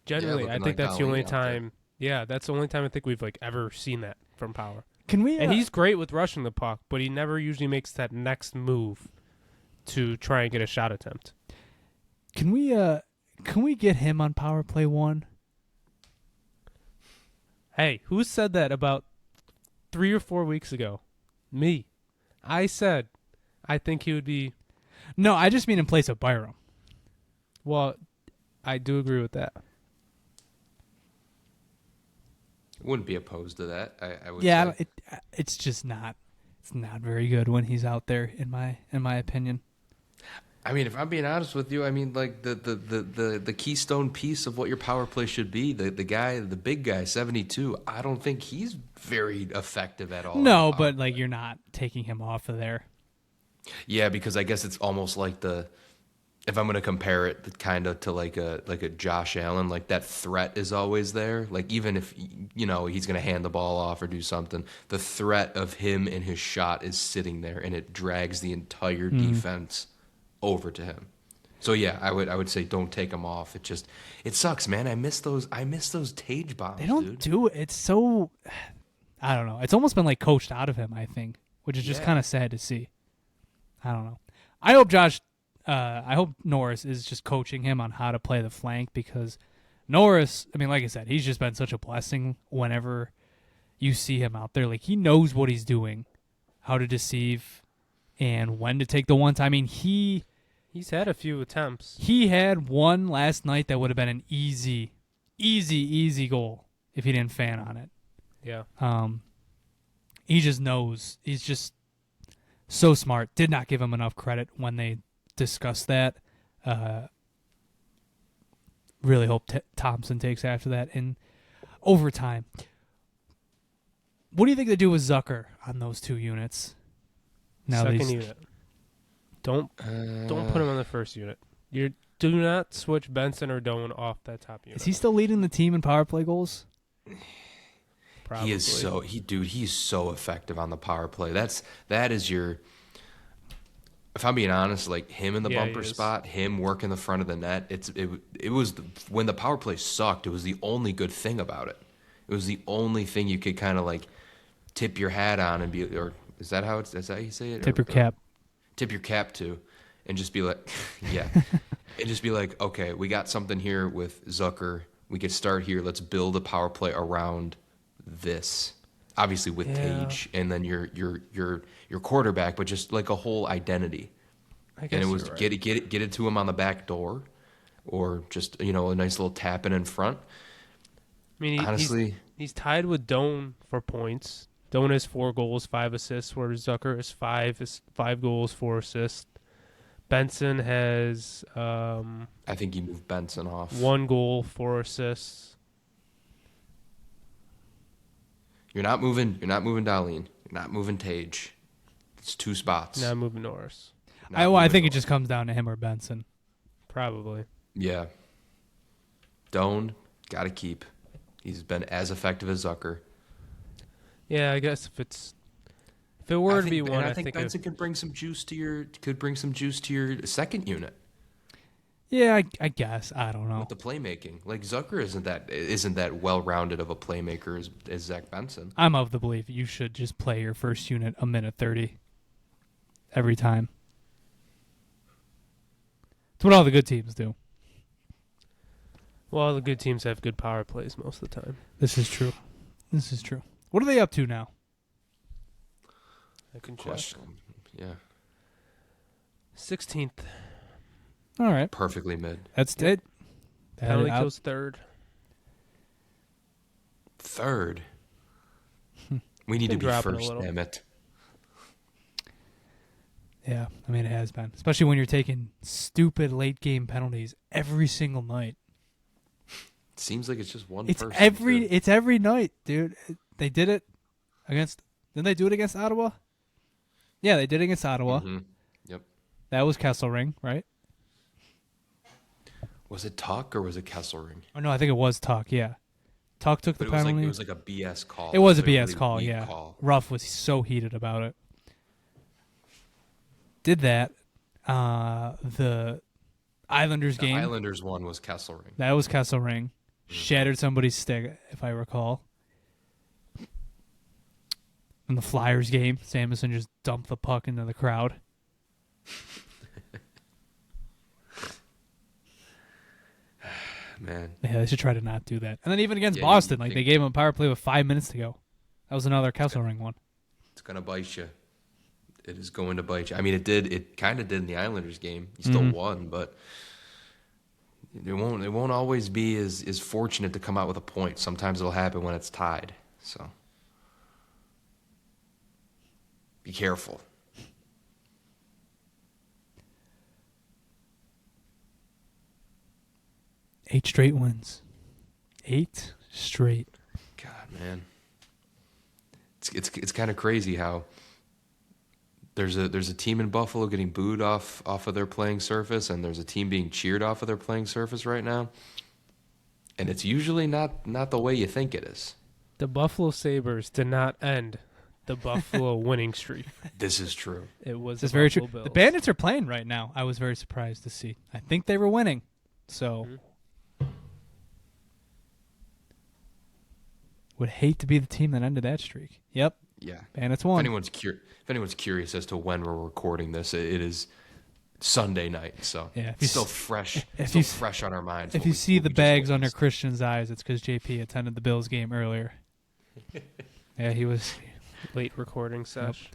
think like that's the only Dahlin time. Yeah, that's the only time I think we've ever seen that from Power. Can we? And he's great with rushing the puck, but he never usually makes that next move to try and get a shot attempt. Can we get him on Power Play 1? Hey, who said that about 3 or 4 weeks ago? Me. I said I think he would be. No, I just mean in place of Byram. Well, I do agree with that. Wouldn't be opposed to that. I would. Yeah, say. it's just not. It's not very good when he's out there, in my opinion. I mean, if I'm being honest with you, I mean, like the keystone piece of what your power play should be, the big guy, 72. I don't think he's very effective at all. No, but like you're not taking him off of there. Yeah, because I guess it's almost like if I'm going to compare it kind of to like a Josh Allen, like that threat is always there. Like even if, he's going to hand the ball off or do something, the threat of him and his shot is sitting there and it drags the entire defense over to him. So yeah, I would say don't take him off. It sucks, man. I miss those Tage bombs. They don't do it. It's so, I don't know. It's almost been like coached out of him, I think, which is just kind of sad to see. I don't know. I hope Norris is just coaching him on how to play the flank, because Norris, I mean, like I said, he's just been such a blessing whenever you see him out there. Like, he knows what he's doing, how to deceive, and when to take the one time. I mean, he's had a few attempts. He had one last night that would have been an easy goal if he didn't fan on it. Yeah. He just knows. He's just so smart. Did not give him enough credit when they discussed that. Really hope Thompson takes after that in overtime. What do you think they do with Zucker on those two units? Now second unit. Don't put him on the first unit. Do not switch Benson or Doan off that top unit. Is he still leading the team in power play goals? Probably. He's so effective on the power play. That is your if I'm being honest, like him in the Yeah, bumper he is. spot, him working the front of the net, it was when the power play sucked, it was the only good thing about it. It was the only thing you could kind of like tip your hat on and be, or is that how you say it? Tip your cap. Tip your cap to, and just be like, yeah, and just be like, okay, we got something here with Zucker. We could start here. Let's build a power play around this. Obviously with Tage and then your quarterback, but just like a whole identity. I guess And it was you're right. get it to him on the back door, or just a nice little tapping in front. I mean, Honestly, he's tied with Doan for points. Doan has 4 goals, 5 assists, where Zucker has 5 goals, 4 assists. Benson has I think you moved Benson off. 1 goal, 4 assists. You're not moving Darlene. You're not moving Tage. It's 2 spots. Now moving Norris. I think it just comes down to him or Benson. Probably. Yeah. Doan, got to keep. He's been as effective as Zucker. Yeah, I guess if it were to be one, I think Benson could bring some juice to your second unit. Yeah, I guess. I don't know. With the playmaking, like Zucker isn't that well rounded of a playmaker as Zach Benson. I'm of the belief you should just play your first unit a minute 30 every time. It's what all the good teams do. Well, the good teams have good power plays most of the time. This is true. What are they up to now? I can check. Question. Yeah. 16th. All right. Perfectly mid. That's it. Penalty kills 3rd. Third. We need to Been be dropping a first, little. damn it. Yeah, I mean, it has been. Especially when you're taking stupid late game penalties every single night. It seems like it's just one It's person. it's every night, dude. They did it against. Didn't they do it against Ottawa? Yeah, they did it against Ottawa. Mm-hmm. Yep. That was Kesselring, right? Was it Tuck or was it Kesselring? Oh no, I think it was Tuck. Yeah, Tuck took But the penalty. it was like a BS call. It was a like BS really call. weak Yeah, call. Ruff was so heated about it. Did that. The Islanders The game. Islanders one was Kesselring. That was Kesselring. Shattered somebody's stick, if I recall. In the Flyers game, Samuelsson just dumped the puck into the crowd. Man. Yeah, they should try to not do that. And then even against Yeah, Boston, you like think- they gave him a power play with 5 minutes to go. That was another Kesselring one. It's gonna bite you. It is going to bite you. I mean, it did. It kind of did in the Islanders game. You still won, but it won't always be as fortunate to come out with a point. Sometimes it'll happen when it's tied. So be careful. Eight straight wins. 8 straight. God, man, it's kind of crazy how there's a team in Buffalo getting booed off of their playing surface, and there's a team being cheered off of their playing surface right now, and it's usually not the way you think it is. The Buffalo Sabres did not end the Buffalo winning streak. This is true. It was This is the very Buffalo true. Bills. The Bandits are playing right now. I was very surprised to see. I think they were winning. So would hate to be the team that ended that streak. Yep. Yeah. Bandits If won. anyone's curious as to when we're recording this, it is Sunday night, so Yeah, if it's you still s- fresh. if Still you s- fresh on our minds. If what you we- see what the we just bags under witnessed. Christian's eyes, it's because JP attended the Bills game earlier. Yeah, he was. Late recording sesh.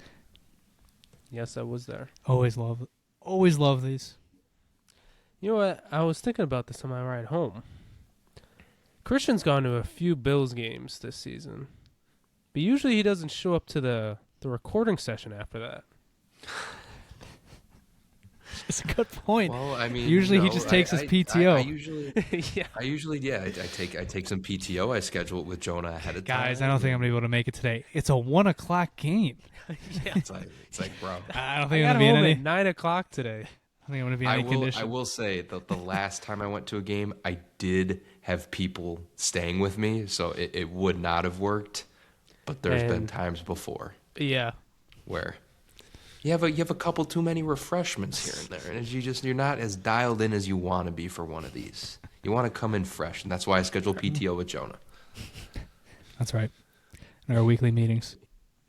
Yes, I was there. Always love these. You know what? I was thinking about this on my ride home. Christian's gone to a few Bills games this season, but usually he doesn't show up to the recording session after that. It's a good point. Well, I mean, Usually he just takes his PTO. I usually I take some PTO. I schedule it with Jonah ahead of time. Guys, I don't think I'm gonna be able to make it today. It's a 1 o'clock game. It's like, bro. I don't I think got I'm gonna be in home any. at 9 o'clock today. I think I'm gonna be in any condition. I will say that the last time I went to a game, I did have people staying with me, so it would not have worked. But there's been And- times before Yeah. where You have a couple too many refreshments here and there, and you're not as dialed in as you want to be for one of these. You want to come in fresh, and that's why I schedule PTO with Jonah. That's right. In our weekly meetings.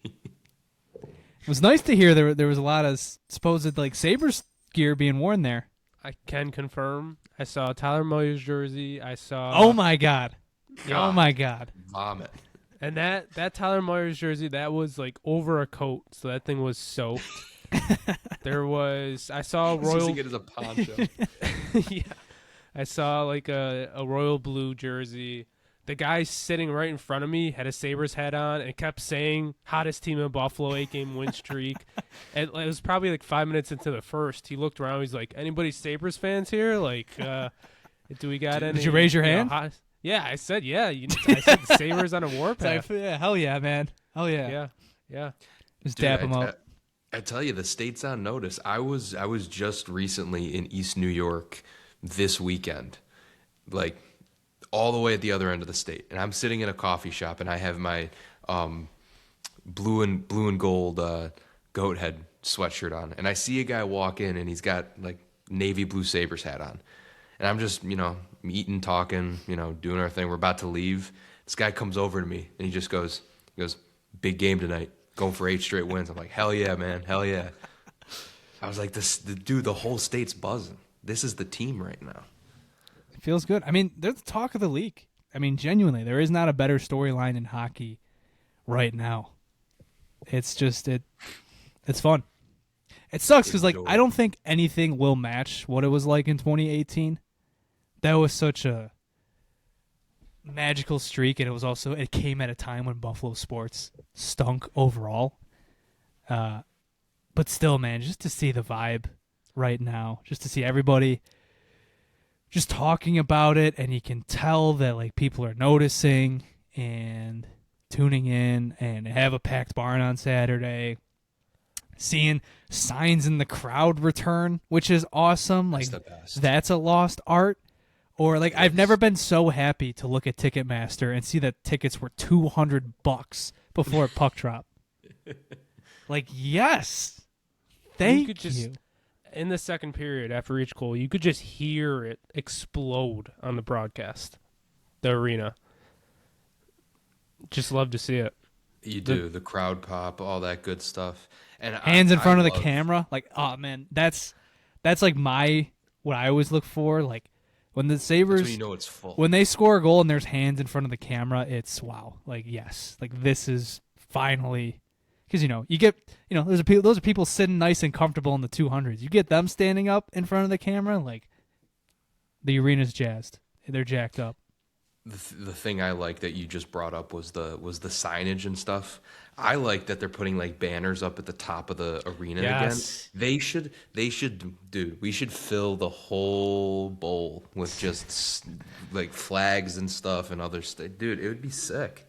It was nice to hear there was a lot of supposed like Sabres gear being worn there. I can confirm. I saw Tyler Moyer's jersey. I saw. Oh my god! Oh my god! Vomit. And that Tyler Moyer's jersey, that was like over a coat, so that thing was soaked. I saw Royal. Using it as a poncho. Yeah, I saw like a royal blue jersey. The guy sitting right in front of me had a Sabres hat on and kept saying hottest team in Buffalo, 8-game win streak. And it was probably like 5 minutes into the first. He looked around. He's like, "Anybody Sabres fans here? Like, do we got any?" Did you raise your hand? Yeah, I said yeah. I said the Sabres on a warpath. Yeah, hell yeah, man. Hell yeah. Yeah. Just dap them up. I tell you, the state's on notice. I was just recently in East New York this weekend, like all the way at the other end of the state, and I'm sitting in a coffee shop, and I have my blue and gold goat head sweatshirt on, and I see a guy walk in, and he's got like navy blue Sabres hat on, and I'm just eating, talking, doing our thing. We're about to leave. This guy comes over to me, and he goes, "Big game tonight. Going for 8 straight wins." I'm like, hell yeah, man. Hell yeah. I was like, the whole state's buzzing. This is the team right now. It feels good. I mean, they're the talk of the league. I mean, genuinely, there is not a better storyline in hockey right now. It's just, it's fun. It sucks because, like, I don't think anything will match what it was like in 2018. That was such a magical streak, and it came at a time when Buffalo sports stunk overall. But still, man, just to see the vibe right now, just to see everybody just talking about it, and you can tell that like people are noticing and tuning in, and have a packed barn on Saturday. Seeing signs in the crowd return, which is awesome. Like that's a lost art. Or like I've never been so happy to look at Ticketmaster and see that tickets were $200 before puck drop. Like yes, thank you. In the second period after each goal, you could just hear it explode on the broadcast, the arena. Just love to see it. You do the crowd pop, all that good stuff, and hands in front of the camera. Like oh man, that's like what I always look for. Like. When the Sabres, it's full. When they score a goal and there's hands in front of the camera, it's wow. Like yes, like this is finally because you get those are people sitting nice and comfortable in the 200s. You get them standing up in front of the camera, like the arena's jazzed. They're jacked up. The thing I like that you just brought up was the signage and stuff. I like that they're putting like banners up at the top of the arena again. They should, dude. We should fill the whole bowl with just like flags and stuff and other stuff. Dude, it would be sick.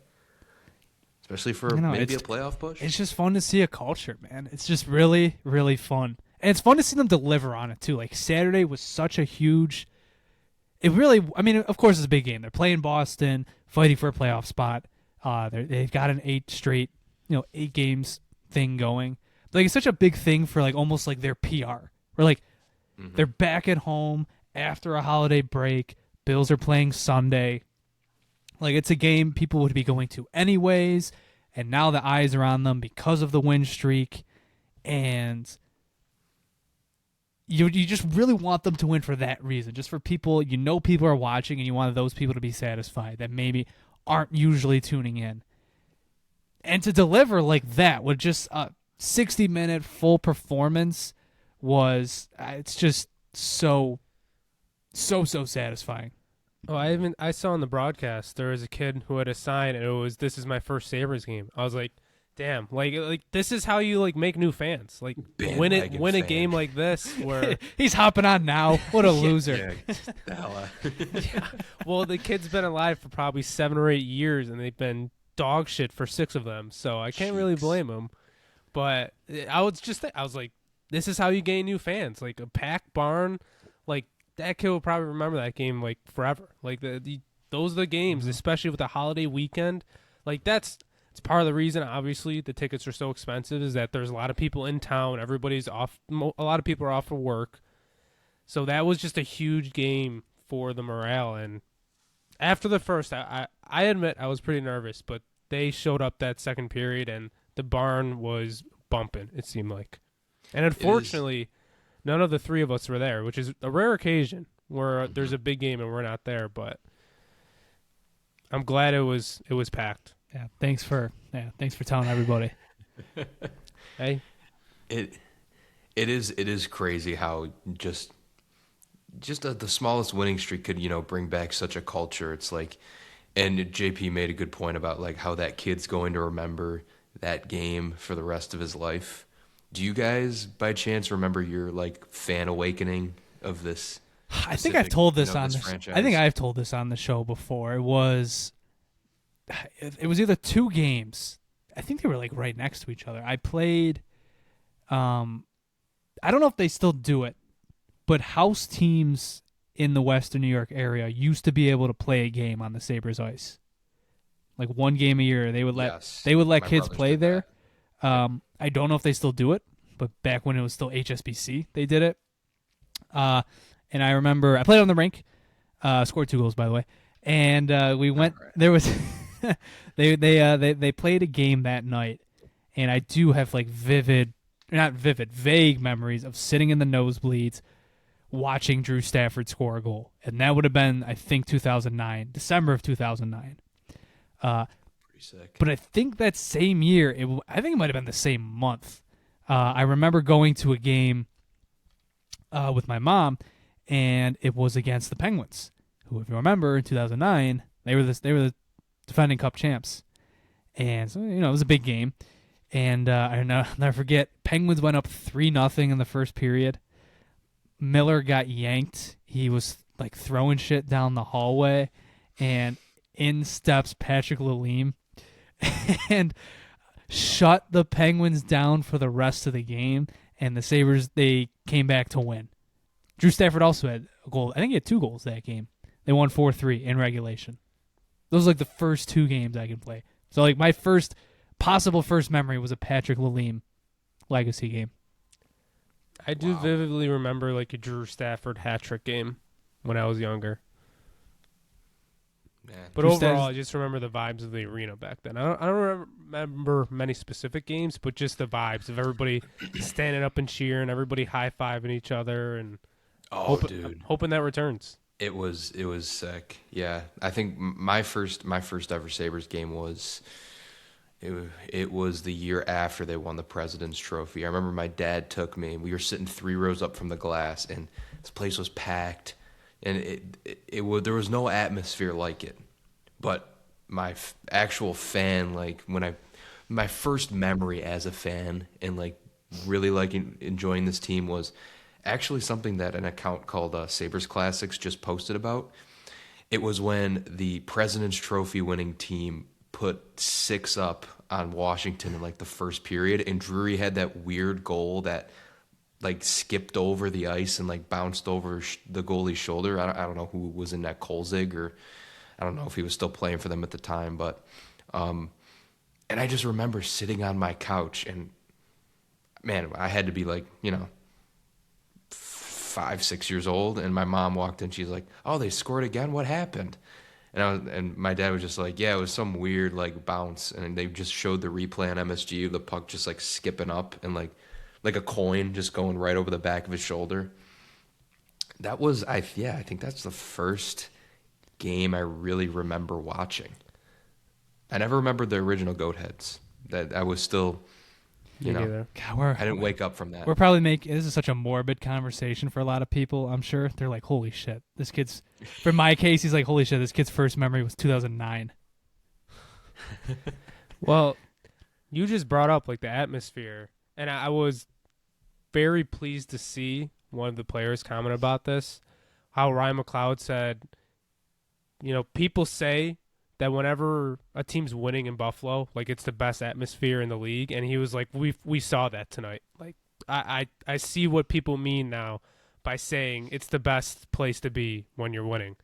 Especially for maybe a playoff push. It's just fun to see a culture, man. It's just really, really fun. And it's fun to see them deliver on it too. Like Saturday was such a huge of course it's a big game. They're playing Boston, fighting for a playoff spot. They've got an 8 games thing going. But, like it's such a big thing for like almost like their PR. Where like they're back at home after a holiday break. Bills are playing Sunday. Like it's a game people would be going to anyways, and now the eyes are on them because of the win streak, and you just really want them to win for that reason. Just for people, people are watching, and you want those people to be satisfied that maybe aren't usually tuning in. And to deliver like that with just a 60-minute full performance it's just so satisfying. Oh, I saw on the broadcast there was a kid who had a sign and it was "This is my first Sabres game." I was like, damn, like this is how you like make new fans. Like win a game like this where he's hopping on now. What a loser. Yeah. Well, the kid's been alive for probably 7 or 8 years and they've been dog shit for 6 of them. So I can't really blame him. But I was like, this is how you gain new fans. Like a packed barn, like that kid will probably remember that game like forever. Like those are the games, especially with the holiday weekend. Like that's It's part of the reason, obviously, the tickets are so expensive is that there's a lot of people in town. Everybody's off. A lot of people are off for work. So that was just a huge game for the morale. And after the first, I admit I was pretty nervous, but they showed up that second period, and the barn was bumping, it seemed like. And unfortunately, none of the three of us were there, which is a rare occasion where there's a big game and we're not there. But I'm glad it was packed. Yeah, thanks for telling everybody. Hey, it is crazy how just the smallest winning streak could bring back such a culture. It's like, and JP made a good point about like how that kid's going to remember that game for the rest of his life. Do you guys by chance remember your like fan awakening of this? I think I've told this on this this. franchise? I think I've told this on the show before. It was either two games. I think they were like right next to each other. I played. I don't know if they still do it, but house teams in the Western New York area used to be able to play a game on the Sabres ice. Like one game a year, they would let My kids brothers play did there. that. I don't know if they still do it, but back when it was still HSBC, they did it. And I remember I played on the rink, scored 2 goals by the way, and we went. Right. There was they played a game that night, and I do have like vague memories of sitting in the nosebleeds, watching Drew Stafford score a goal, and that would have been I think 2009, December of 2009. Pretty sick. But I think that same year, I think it might have been the same month. I remember going to a game with my mom, and it was against the Penguins, who, if you remember, in 2009, they were the defending Cup champs, and so it was a big game. And I'll never forget, Penguins went up 3-0 in the first period. Miller got yanked. He was like throwing shit down the hallway, and in steps Patrick Lalime and shut the Penguins down for the rest of the game. And the Sabres, they came back to win. Drew Stafford also had a goal. I think he had 2 goals that game. They won 4-3 in regulation. Those are like the first 2 games I can play. So like my possible first memory was a Patrick Lalime legacy game. I do vividly remember like a Drew Stafford hat-trick game when I was younger. Yeah. But Drew overall, I just remember the vibes of the arena back then. I don't remember many specific games, but just the vibes of everybody standing up and cheering, everybody high-fiving each other, and hoping that returns. It was sick. Yeah, I think my first ever Sabres game was it was the year after they won the President's Trophy. I remember my dad took me, and we were sitting 3 rows up from the glass, and this place was packed. And there was no atmosphere like it, but my actual fan, like my first memory as a fan and like really liking enjoying this team was actually something that an account called Sabres Classics just posted about. It was when the President's Trophy winning team put 6 up on Washington in like the first period, and Drury had that weird goal that like skipped over the ice and like bounced over the goalie's shoulder. I don't know who was in that, Kolzig, or I don't know if he was still playing for them at the time, but and I just remember sitting on my couch, and man, I had to be like 5-6 years old, and my mom walked in. She's like, "Oh, they scored again? What happened?" And my dad was just like, "Yeah, it was some weird like bounce," and they just showed the replay on MSG of the puck just like skipping up and like a coin just going right over the back of his shoulder. That was, I think that's the first game I really remember watching. I never remembered the original Goatheads. That I was still, God, I didn't wake up from that. We're probably this is such a morbid conversation for a lot of people, I'm sure. They're like, holy shit, this kid's, for my case, he's like, holy shit, this kid's first memory was 2009. Well, you just brought up like the atmosphere, and I was very pleased to see one of the players comment about this, how Ryan McLeod said, people say that whenever a team's winning in Buffalo, like it's the best atmosphere in the league, and he was like, we saw that tonight. Like I see what people mean now by saying it's the best place to be when you're winning.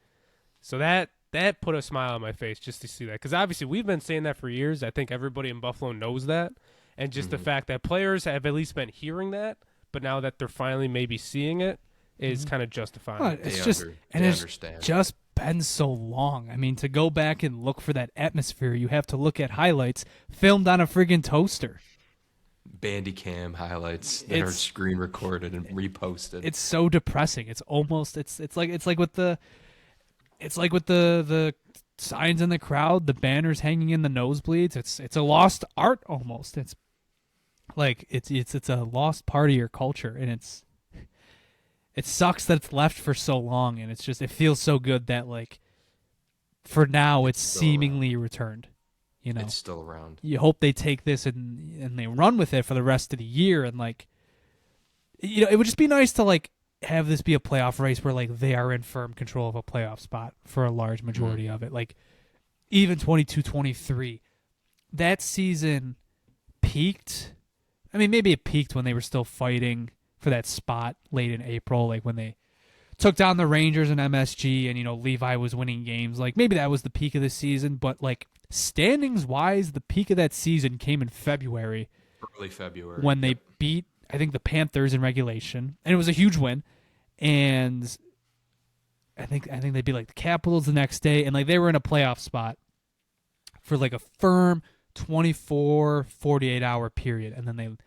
So that that put a smile on my face just to see that, because obviously we've been saying that for years. I think everybody in Buffalo knows that, and just the fact that players have at least been hearing that, but now that they're finally maybe seeing it is kind of justifying. Well, it's just been so long. I mean, to go back and look for that atmosphere, you have to look at highlights filmed on a friggin' toaster. Bandicam highlights that are screen recorded and reposted. It's so depressing. It's almost it's like with the signs in the crowd, the banners hanging in the nosebleeds. It's a lost art almost. It's like it's a lost part of your culture, and it sucks that it's left for so long, and it feels so good that like for now it's seemingly returned. You know, it's still around. You hope they take this and they run with it for the rest of the year, and like, you know, it would just be nice to like have this be a playoff race where like they are in firm control of a playoff spot for a large majority of it. Like even 22-23, that season peaked. I mean, maybe it peaked when they were still fighting for that spot late in April, like when they took down the Rangers and MSG, and you know Levi was winning games. Like maybe that was the peak of the season, but like standings wise, the peak of that season came in February. Early February. When they beat, I think, the Panthers in regulation, and it was a huge win. And I think they beat like the Capitals the next day, and like they were in a playoff spot for like a firm 24, 48 hour period. And then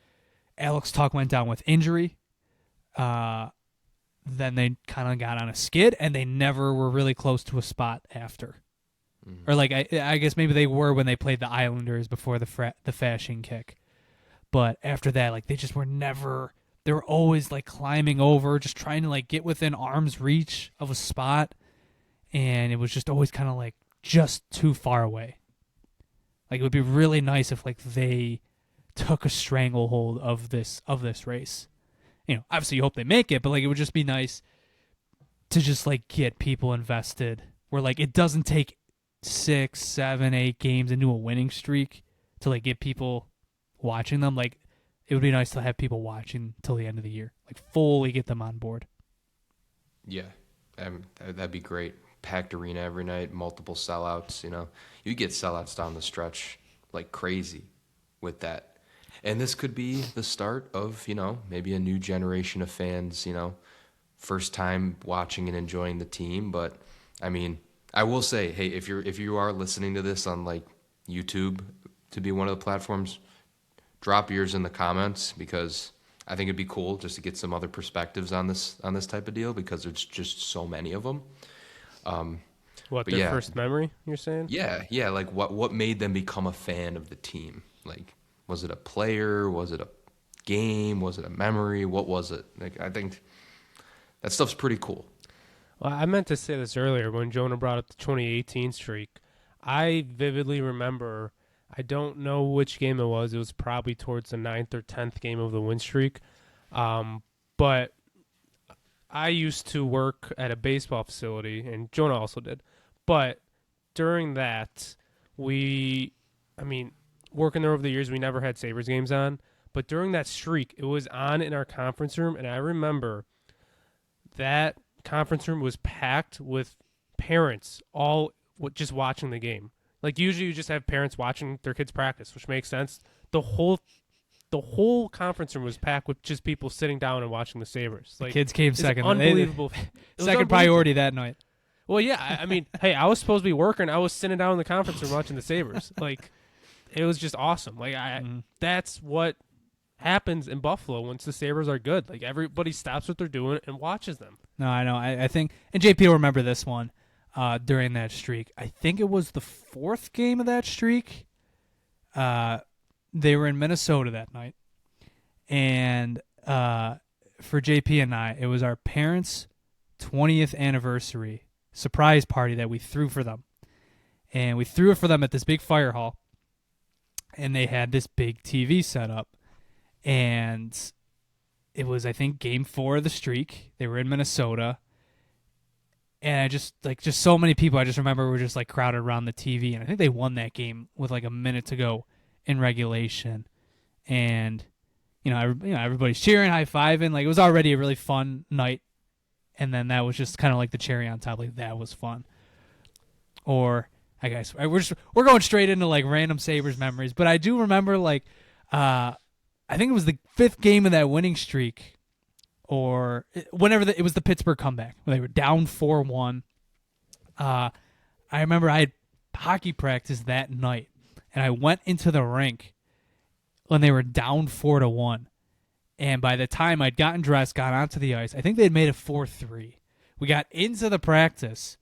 Alex Tuch went down with injury. Then they kind of got on a skid, and they never were really close to a spot after. Or like I guess maybe they were when they played the Islanders before the fashion kick, but after that, like they just were never. They were always like climbing over, just trying to like get within arm's reach of a spot, and it was just always kind of like just too far away. Like it would be really nice if like they took a stranglehold of this race. You know, obviously you hope they make it, but like it would just be nice to just like get people invested. Where like it doesn't take 6, 7, 8 games into a winning streak to like get people watching them. Like it would be nice to have people watching till the end of the year, like fully get them on board. Yeah, that'd be great. Packed arena every night, multiple sellouts. You know, you get sellouts down the stretch like crazy with that, and this could be the start of, you know, maybe a new generation of fans. You know, first time watching and enjoying the team. But I mean, I will say, hey, if you are listening to this on like YouTube to be one of the platforms, drop yours in the comments, because I think it'd be cool just to get some other perspectives on this type of deal, because there's just so many of them. Their first memory, you're saying? Yeah. Like what made them become a fan of the team? Like, was it a player? Was it a game? Was it a memory? What was it? Like, I think that stuff's pretty cool. Well, I meant to say this earlier when Jonah brought up the 2018 streak. I vividly remember, I don't know which game it was. It was probably towards the 9th or 10th game of the win streak. But I used to work at a baseball facility, and Jonah also did. But during that, working there over the years, we never had Sabres games on. But during that streak, it was on in our conference room, and I remember that conference room was packed with parents all just watching the game. Like usually you just have parents watching their kids practice, which makes sense. The whole conference room was packed with just people sitting down and watching the Sabres. Like, the kids came second. Unbelievable. Second priority that night. Well, yeah. I mean, hey, I was supposed to be working. I was sitting down in the conference room watching the Sabres. Like, it was just awesome. Like, that's what happens in Buffalo once the Sabres are good. Like, everybody stops what they're doing and watches them. No, I know. I think, and JP will remember this one during that streak. I think it was the 4th game of that streak. They were in Minnesota that night. And for JP and I, it was our parents' 20th anniversary surprise party that we threw for them. And we threw it for them at this big fire hall. And they had this big TV set up. And it was, I think, game 4 of the streak. They were in Minnesota. And I just so many people, I just remember were just like crowded around the TV. And I think they won that game with like a minute to go in regulation. And, everybody's cheering, high-fiving. Like, it was already a really fun night. And then that was just kind of like the cherry on top. Like, that was fun. or I guess we're going straight into like random Sabres memories. But I do remember like I think it was the 5th game of that winning streak, or whenever it was the Pittsburgh comeback when they were down 4-1. I remember I had hockey practice that night, and I went into the rink when they were down 4-1. And by the time I'd gotten dressed, got onto the ice, I think they'd made it 4-3. We got into the practice,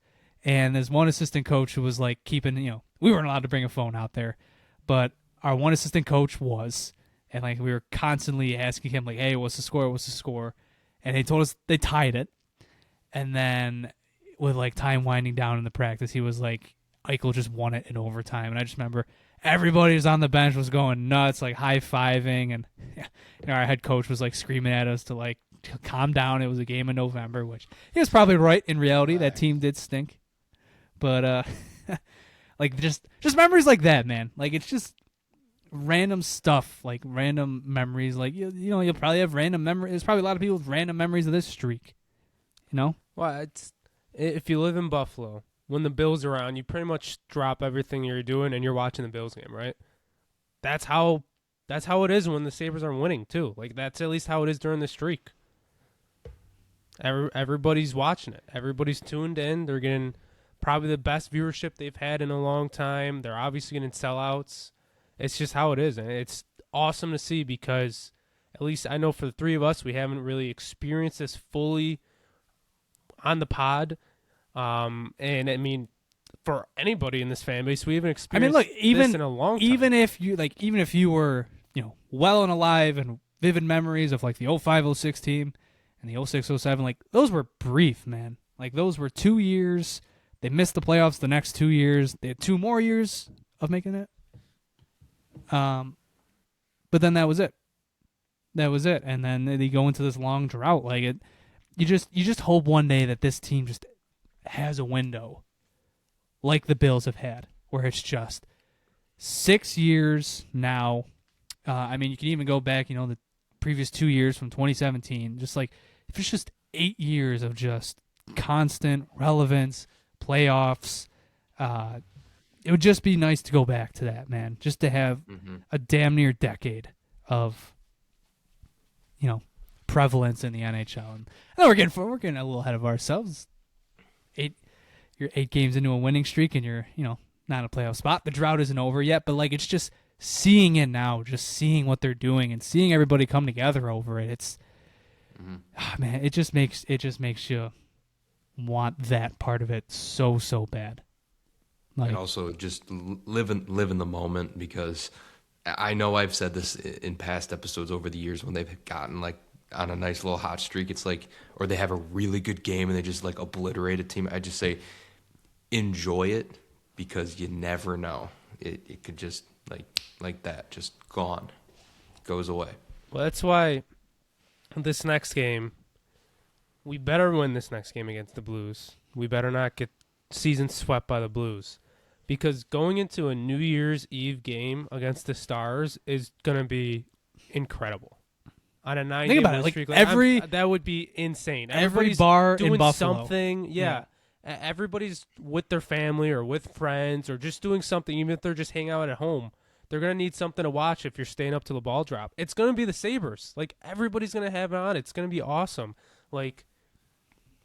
and there's one assistant coach who was like keeping, we weren't allowed to bring a phone out there, but our one assistant coach was, and like we were constantly asking him like, hey, what's the score? What's the score? And they told us they tied it. And then with like time winding down in the practice, he was like, Eichel just won it in overtime. And I just remember everybody who's on the bench was going nuts, like high-fiving, and our head coach was like screaming at us to like calm down. It was a game in November, which he was probably right. In reality, that team did stink. But like just memories like that, man. Like it's just random stuff, like random memories. Like you'll probably have random memories. There's probably a lot of people with random memories of this streak. Well, if you live in Buffalo, when the Bills are on, you pretty much drop everything you're doing and you're watching the Bills game, right? That's how it is when the Sabres are winning too. Like that's at least how it is during the streak. Everybody's watching it. Everybody's tuned in. They're getting probably the best viewership they've had in a long time. They're obviously getting sellouts. It's just how it is, and it's awesome to see because at least I know for the three of us, we haven't really experienced this fully on the pod. And I mean, for anybody in this fan base, we haven't experienced this in a long time. Even if you were, well and alive and vivid memories of like the 05-06 team and the 06-07, like those were brief, man. Like those were 2 years. They missed the playoffs the next 2 years. They had 2 more years of making it. But then that was it. And then they go into this long drought. Like it, you just hope one day that this team just has a window like the Bills have had, where it's just 6 years now. I mean, you can even go back, the previous 2 years from 2017. Just like, if it's just 8 years of just constant relevance, playoffs, it would just be nice to go back to that, man. Just to have a damn near decade of, prevalence in the NHL. And I know we're getting a little ahead of ourselves. You're 8 games into a winning streak, and you're not in a playoff spot. The drought isn't over yet, but like it's just seeing it now, just seeing what they're doing and seeing everybody come together over it. It's man, it just makes you want that part of it so bad. Like, and also just live in the moment, because I know I've said this in past episodes over the years when they've gotten like on a nice little hot streak. It's like, or they have a really good game and they just like obliterate a team. I just say, enjoy it, because you never know. It could just like that, just gone, goes away. Well, that's why this next game, we better win this next game against the Blues. We better not get season swept by the Blues, because going into a New Year's Eve game against the Stars is going to be incredible. On a 9-game win streak, that would be insane. Every bar doing in Buffalo, something, yeah. Everybody's with their family or with friends or just doing something, even if they're just hanging out at home. They're going to need something to watch if you're staying up till the ball drop. It's going to be the Sabres. Like, everybody's going to have it on. It's going to be awesome. Like,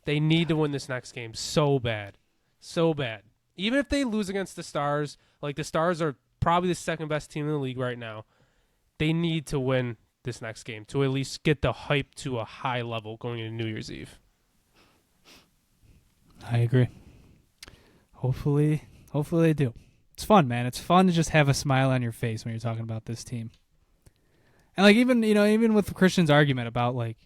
they need to win this next game so bad. So bad. Even if they lose against the Stars, like the Stars are probably the second best team in the league right now, they need to win this next game to at least get the hype to a high level going into New Year's Eve. I agree. Hopefully they do. It's fun, man. It's fun to just have a smile on your face when you're talking about this team. And like even with Christian's argument about like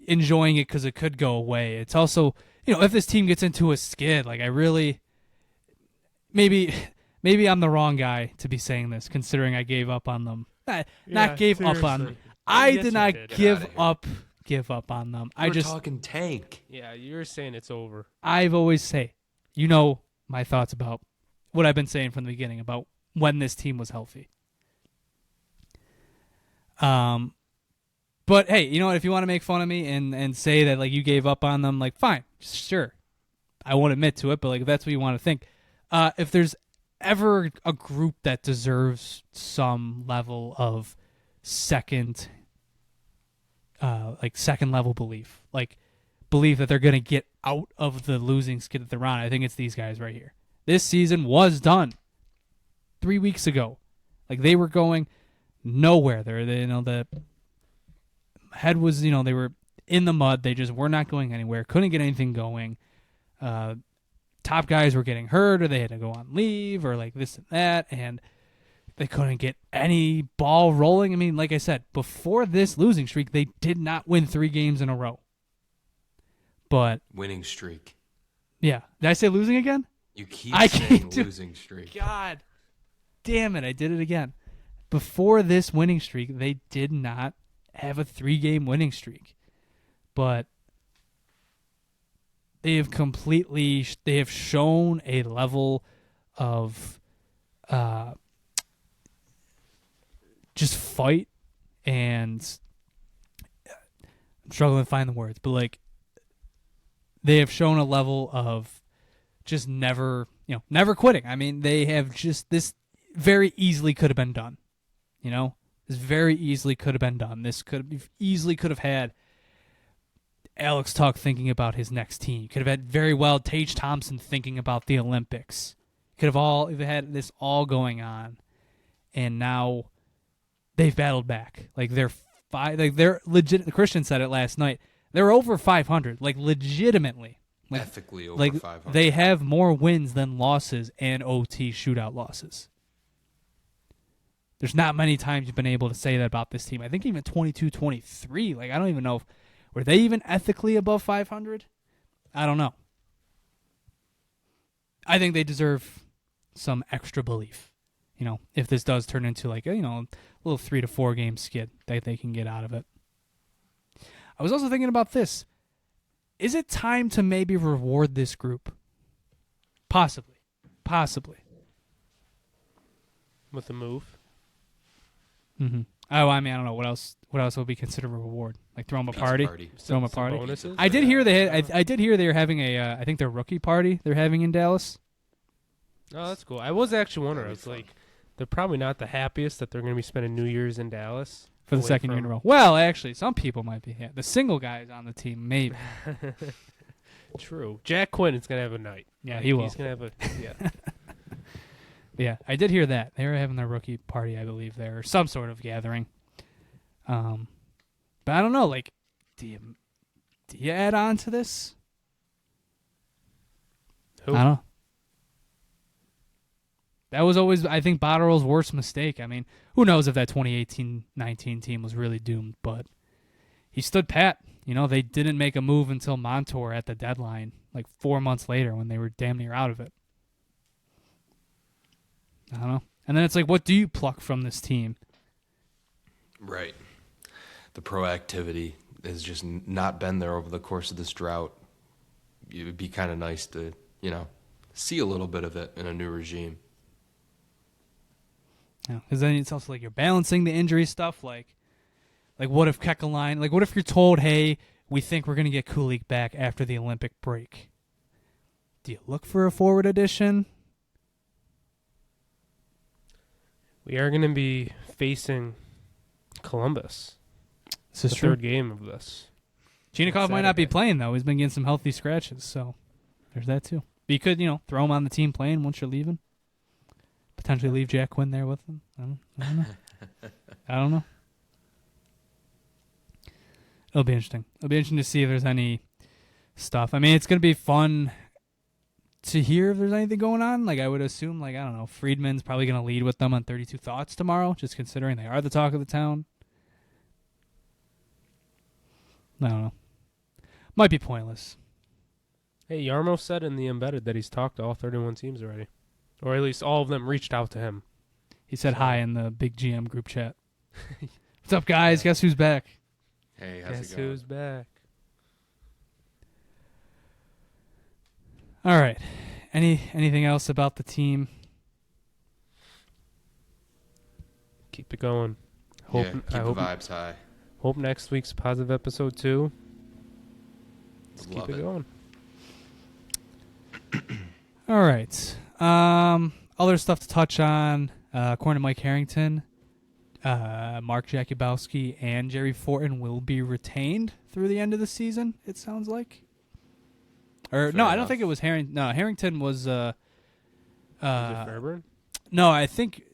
enjoying it because it could go away, it's also, if this team gets into a skid, like I really maybe I'm the wrong guy to be saying this, considering I gave up on them. Not gave up on them. I did not give up on them. We're just talking tank. Yeah, you're saying it's over. I've always say, my thoughts about what I've been saying from the beginning about when this team was healthy. But hey, you know what? If you want to make fun of me and say that like you gave up on them, like fine, sure. I won't admit to it, but like if that's what you want to think. If there's ever a group that deserves some level of second level belief, like believe that they're going to get out of the losing skid that they're on, I think it's these guys right here. This season was done 3 weeks ago. Like they were going nowhere. The head was, they were in the mud. They just were not going anywhere. Couldn't get anything going. Top guys were getting hurt, or they had to go on leave, or like this and that, and they couldn't get any ball rolling. I mean, like I said, before this losing streak, they did not win 3 games in a row. But winning streak. Yeah. Did I say losing again? You keep saying losing streak. God damn it, I did it again. Before this winning streak, they did not have a 3-game winning streak. But they have shown a level of just fight, and I'm struggling to find the words, but like they have shown a level of just never quitting. I mean, they have just, this very easily could have been done. This very easily could have been done. This could have had Alex Tuch thinking about his next team. Could have had very well Tage Thompson thinking about the Olympics. Could have had this all going on, and now they've battled back. Like they're legit. Christian said it last night. They're over 500, like legitimately. Like, ethically over 500. They have more wins than losses and OT shootout losses. There's not many times you've been able to say that about this team. I think even 22-23. Like I don't even know were they even ethically above 500? I don't know. I think they deserve some extra belief. If this does turn into like a little 3 to 4 game skid that they can get out of it. I was also thinking about this. Is it time to maybe reward this group? Possibly. With a move? Mm-hmm. Oh, I mean, I don't know. What else would be considered a reward? Like throw them a party? Throw them a party? Bonuses? I did hear I did hear they were having I think their rookie party they're having in Dallas. Oh, that's cool. I was actually wondering. It's like, they're probably not the happiest that they're going to be spending New Year's in Dallas. For the second year in a row. Well, actually, some people might be. Yeah. The single guys on the team, maybe. True. Jack Quinn is going to have a night. Yeah, he will. He's going to have a... Yeah. Yeah, I did hear that. They were having their rookie party, I believe, there. Or some sort of gathering. But I don't know. Like, do you add on to this? Who? I don't know. That was always, I think, Botterill's worst mistake. I mean, who knows if that 2018-19 team was really doomed, but he stood pat. They didn't make a move until Montour at the deadline, like 4 months later when they were damn near out of it. I don't know. And then it's like, what do you pluck from this team? Right. The proactivity has just not been there over the course of this drought. It would be kind of nice to, see a little bit of it in a new regime. Because then it's also like you're balancing the injury stuff. Like what if Kekalainen? Like what if you're told, hey, we think we're going to get Kulich back after the Olympic break? Do you look for a forward addition? We are going to be facing Columbus. This is the true. Third game of this. Chinikov might not be playing, though. He's been getting some healthy scratches, so there's that, too. But you could, throw him on the team playing once you're leaving. Potentially leave Jack Quinn there with them. I don't know. I don't know. It'll be interesting. It'll be interesting to see if there's any stuff. I mean, it's going to be fun to hear if there's anything going on. Like, I would assume, I don't know, Friedman's probably going to lead with them on 32 Thoughts tomorrow, just considering they are the talk of the town. I don't know. Might be pointless. Hey, Yarmo said in the embedded that he's talked to all 31 teams already. Or at least all of them reached out to him. He said hi in the big GM group chat. What's up, guys? Guess who's back? Hey, how's Guess it going? who's back? All right. Anything else about the team? Keep it going. Keep the vibes high. Hope next week's positive episode 2. Let's keep it going. All right. Other stuff to touch on. According to Mike Harrington, Mark Jakubowski and Jerry Forton will be retained through the end of the season, it sounds like. Or Fair no, I don't enough. think it was Harrington. No, Harrington was... Is it Fairburn? No, I think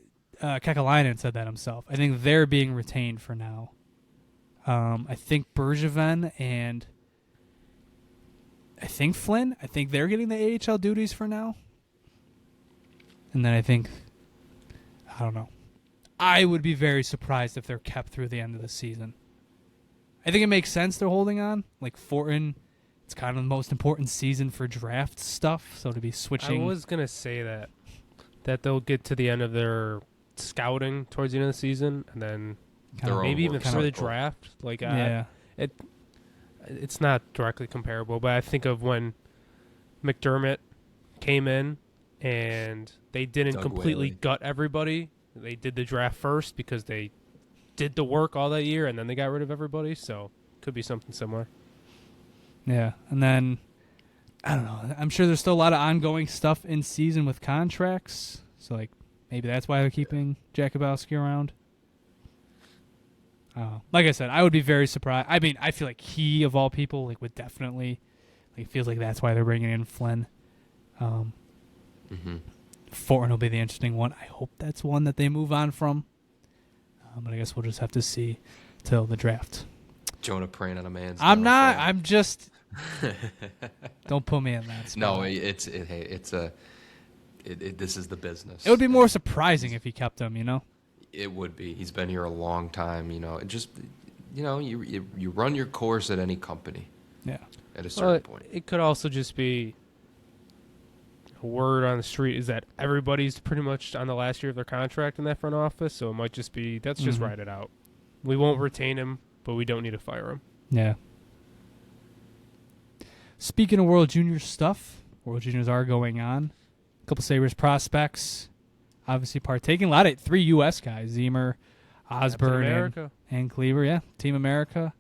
Kekalainen said that himself. I think they're being retained for now. I think Bergevin and I think Flynn, I think they're getting the AHL duties for now. And then I think, I don't know. I would be very surprised if they're kept through the end of the season. I think it makes sense they're holding on. Like Fortin, it's kind of the most important season for draft stuff. So to be switching. I was going to say that they'll get to the end of their scouting towards the end of the season and then maybe even for the draft. Like, yeah. It's not directly comparable, but I think of when McDermott came in and they didn't completely gut everybody. They did the draft first because they did the work all that year, and then they got rid of everybody. So could be something similar. Yeah, and then I don't know. I'm sure there's still a lot of ongoing stuff in season with contracts. So like maybe that's why they're keeping Jakubowski around. Like I said, I would be very surprised. I mean, I feel like he of all people like would definitely like feels like that's why they're bringing in Flynn. Fortin will be the interesting one. I hope that's one that they move on from. But I guess we'll just have to see till the draft. Jonah praying on a man's. I'm not. I'm just. Don't put me in that spot. No, this is the business. It would be more surprising if he kept him. You know. It would be. He's been here a long time. You know, you run your course at any company. Yeah. At a certain point. It could also just be a word on the street is that everybody's pretty much on the last year of their contract in that front office, so it might just be just write it out. We won't retain him, but we don't need to fire him. Yeah. Speaking of World Juniors stuff, World Juniors are going on. A couple Sabres prospects obviously partaking. A lot of 3 U.S. guys, Zemer, Osborne, and Cleaver. Yeah, Team America.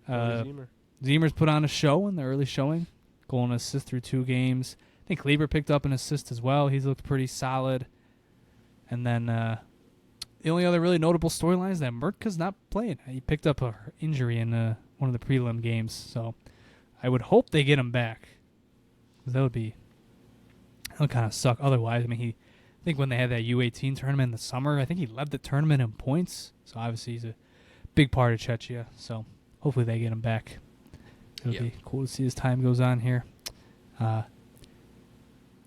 Zemer's put on a show in the early showing, goal and assist through 2 games. I think Cleaver picked up an assist as well. He's looked pretty solid. And then the only other really notable storyline is that Mertka's not playing. He picked up an injury in one of the prelim games. So I would hope they get him back. That would kind of suck otherwise. I mean, I think when they had that U18 tournament in the summer, I think he led the tournament in points. So obviously he's a big part of Czechia. So hopefully they get him back. It'll be cool to see as time goes on here.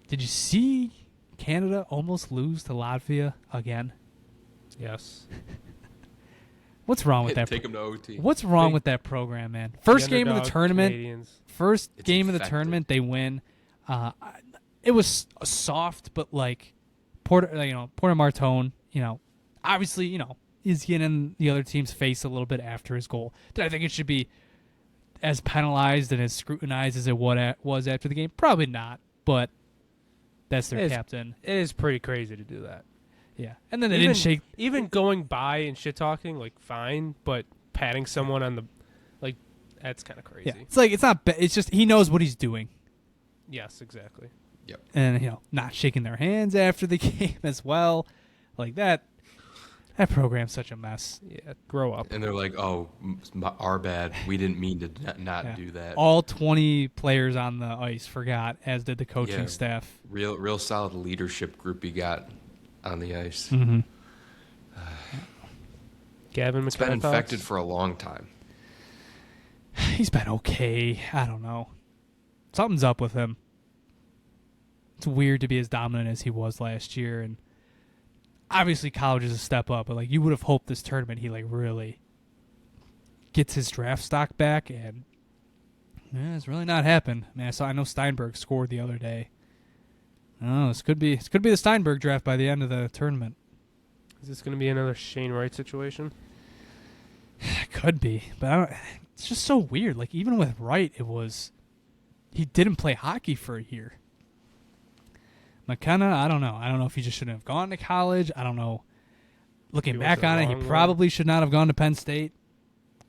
Did you see Canada almost lose to Latvia again? Yes. What's wrong with that? Take them to OT. What's wrong with that program, man? First game of the tournament. Canadians. First game of the tournament, they win. It was soft, but like Porter Martone, obviously, is getting in the other team's face a little bit after his goal. Did I think it should be as penalized and as scrutinized as it was after the game? Probably not, but that's their captain. It is pretty crazy to do that. Yeah, and then they didn't shake. Even going by and shit talking, like fine, but patting someone on the, like, that's kind of crazy. Yeah, it's like it's not. It's just he knows what he's doing. Yes, exactly. Yep. And not shaking their hands after the game as well, like that. That program's such a mess. Yeah, grow up. And they're like, "Oh, our bad. We didn't mean to not do that." All 20 players on the ice forgot, as did the coaching staff. Real solid leadership group you got on the ice. Mm-hmm. Gavin McIntyre. It's been infected for a long time. He's been okay. I don't know. Something's up with him. It's weird to be as dominant as he was last year, and obviously college is a step up, but like you would have hoped this tournament he like really gets his draft stock back, and it's really not happened. I mean, I know Steinberg scored the other day. Oh, this could be the Steinberg draft by the end of the tournament. Is this going to be another Shane Wright situation? Could be, but it's just so weird. Like even with Wright, he didn't play hockey for a year. McKenna, I don't know. I don't know if he just shouldn't have gone to college. I don't know. Looking back on it, he probably should not have gone to Penn State.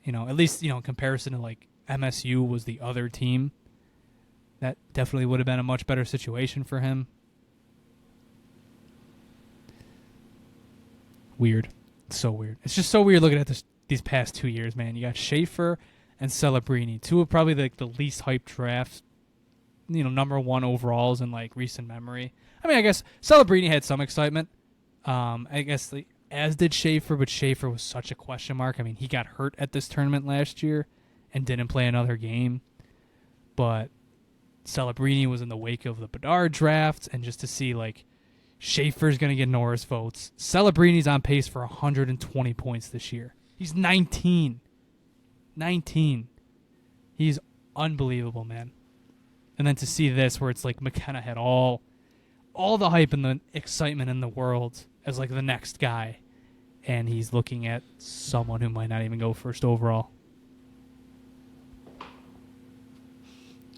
At least, in comparison to like MSU was the other team. That definitely would have been a much better situation for him. Weird. It's so weird. It's just so weird looking at these past 2 years, man. You got Schaefer and Celebrini, two of probably the least hyped drafts, number one overalls in like recent memory. I mean, I guess Celebrini had some excitement. I guess as did Schaefer, but Schaefer was such a question mark. I mean, he got hurt at this tournament last year and didn't play another game. But Celebrini was in the wake of the Bedard draft, and just to see like Schaefer's going to get Norris votes. Celebrini's on pace for 120 points this year. He's 19. 19. He's unbelievable, man. And then to see this where it's like McKenna had all the hype and the excitement in the world as like the next guy, and he's looking at someone who might not even go first overall.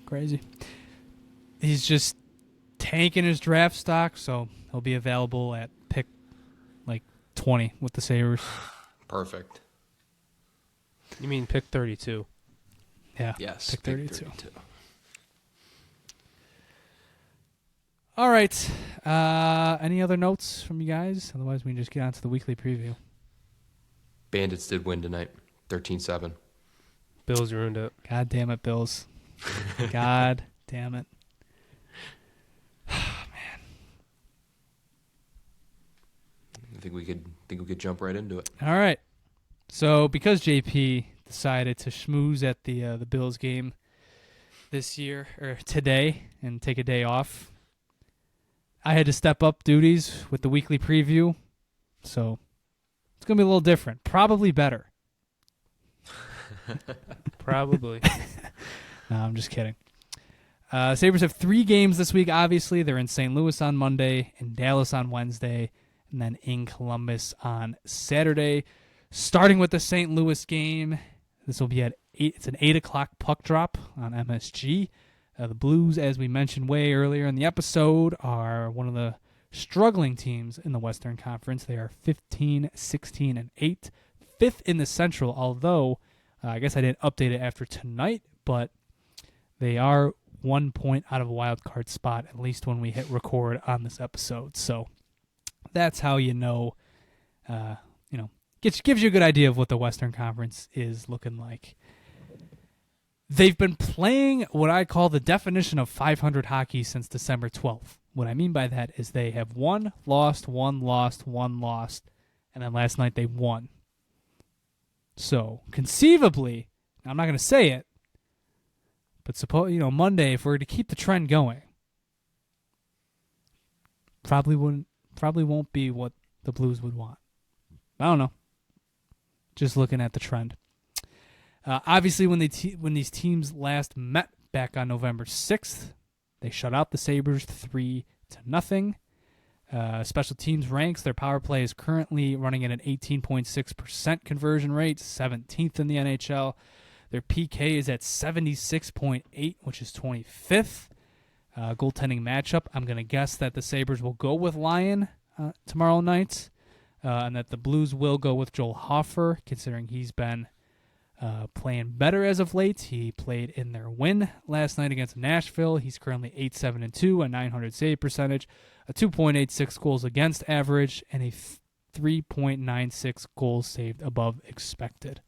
Crazy. He's just tanking his draft stock, so he'll be available at pick like 20 with the Sabres. Perfect. You mean pick 32? Yeah. Yes. Pick 32. All right. Any other notes from you guys? Otherwise, we can just get on to the weekly preview. Bandits did win tonight, 13-7. Bills ruined it. God damn it, Bills. God damn it. Man. I think we could jump right into it. All right. So because JP decided to schmooze at the Bills game this year or today and take a day off, I had to step up duties with the weekly preview. So it's going to be a little different. Probably better. Probably. No, I'm just kidding. Sabres have 3 games this week, obviously. They're in St. Louis on Monday, in Dallas on Wednesday, and then in Columbus on Saturday. Starting with the St. Louis game, this will be at 8. It's an 8 o'clock puck drop on MSG. The Blues, as we mentioned way earlier in the episode, are one of the struggling teams in the Western Conference. They are 15, 16, and 8. 5th in the Central, although I guess I didn't update it after tonight, but they are 1 point out of a wild card spot, at least when we hit record on this episode. So that's how gives you a good idea of what the Western Conference is looking like. They've been playing what I call the definition of 500 hockey since December 12th. What I mean by that is they have won, lost, and then last night they won. So conceivably, I'm not going to say it, but suppose Monday, if we're to keep the trend going, probably won't be what the Blues would want. I don't know. Just looking at the trend. Obviously, when these teams last met back on November 6th, they shut out the Sabres 3-0. Special teams ranks, their power play is currently running at an 18.6% conversion rate, 17th in the NHL. Their PK is at 76.8, which is 25th. Goaltending matchup, I'm going to guess that the Sabres will go with Lyon tomorrow night, and that the Blues will go with Joel Hofer, considering he's been playing better as of late. He played in their win last night against Nashville. He's currently 8-7-2, a .900 save percentage, a 2.86 goals against average, and a 3.96 goals saved above expected.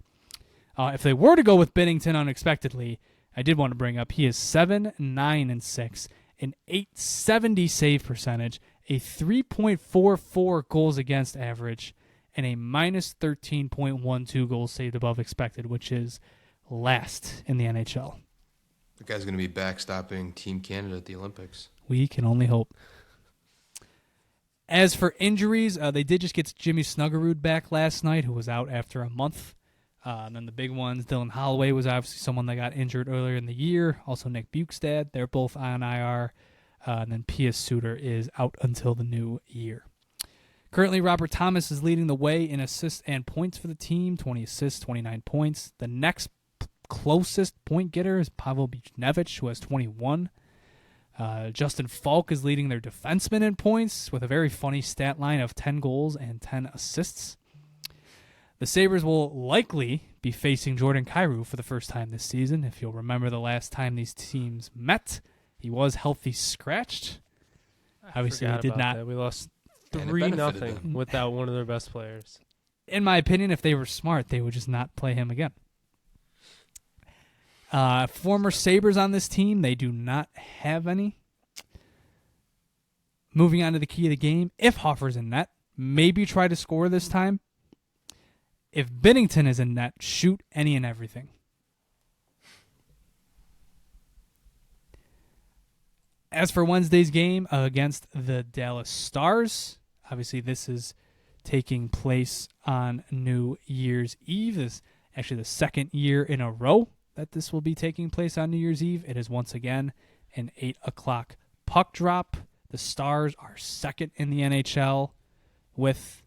If they were to go with Binnington unexpectedly, I did want to bring up he is 7-9-6, an .870 save percentage, a 3.44 goals against average, and a minus 13.12 goals saved above expected, which is last in the NHL. The guy's going to be backstopping Team Canada at the Olympics. We can only hope. As for injuries, they did just get Jimmy Snuggerud back last night, who was out after a month. And then the big ones, Dylan Holloway was obviously someone that got injured earlier in the year. Also Nick Bukestad, they're both on IR. And then Pius Suter is out until the new year. Currently, Robert Thomas is leading the way in assists and points for the team, 20 assists, 29 points. The next closest point getter is Pavel Buchnevich, who has 21. Justin Falk is leading their defensemen in points with a very funny stat line of 10 goals and 10 assists. The Sabres will likely be facing Jordan Kyrou for the first time this season. If you'll remember the last time these teams met, He was healthy scratched. Obviously, he did not. That. We lost And it 3-0 benefited without one of their best players. In my opinion, if they were smart, they would just not play him again. Former Sabres on this team, they do not have any. Moving on to the key of the game, if Hoffer's in net, maybe try to score this time. If Binnington is in net, shoot any and everything. As for Wednesday's game against the Dallas Stars, obviously this is taking place on New Year's Eve. This is actually the second year in a row that this will be taking place on New Year's Eve. It is once again an 8 o'clock puck drop. The Stars are second in the NHL with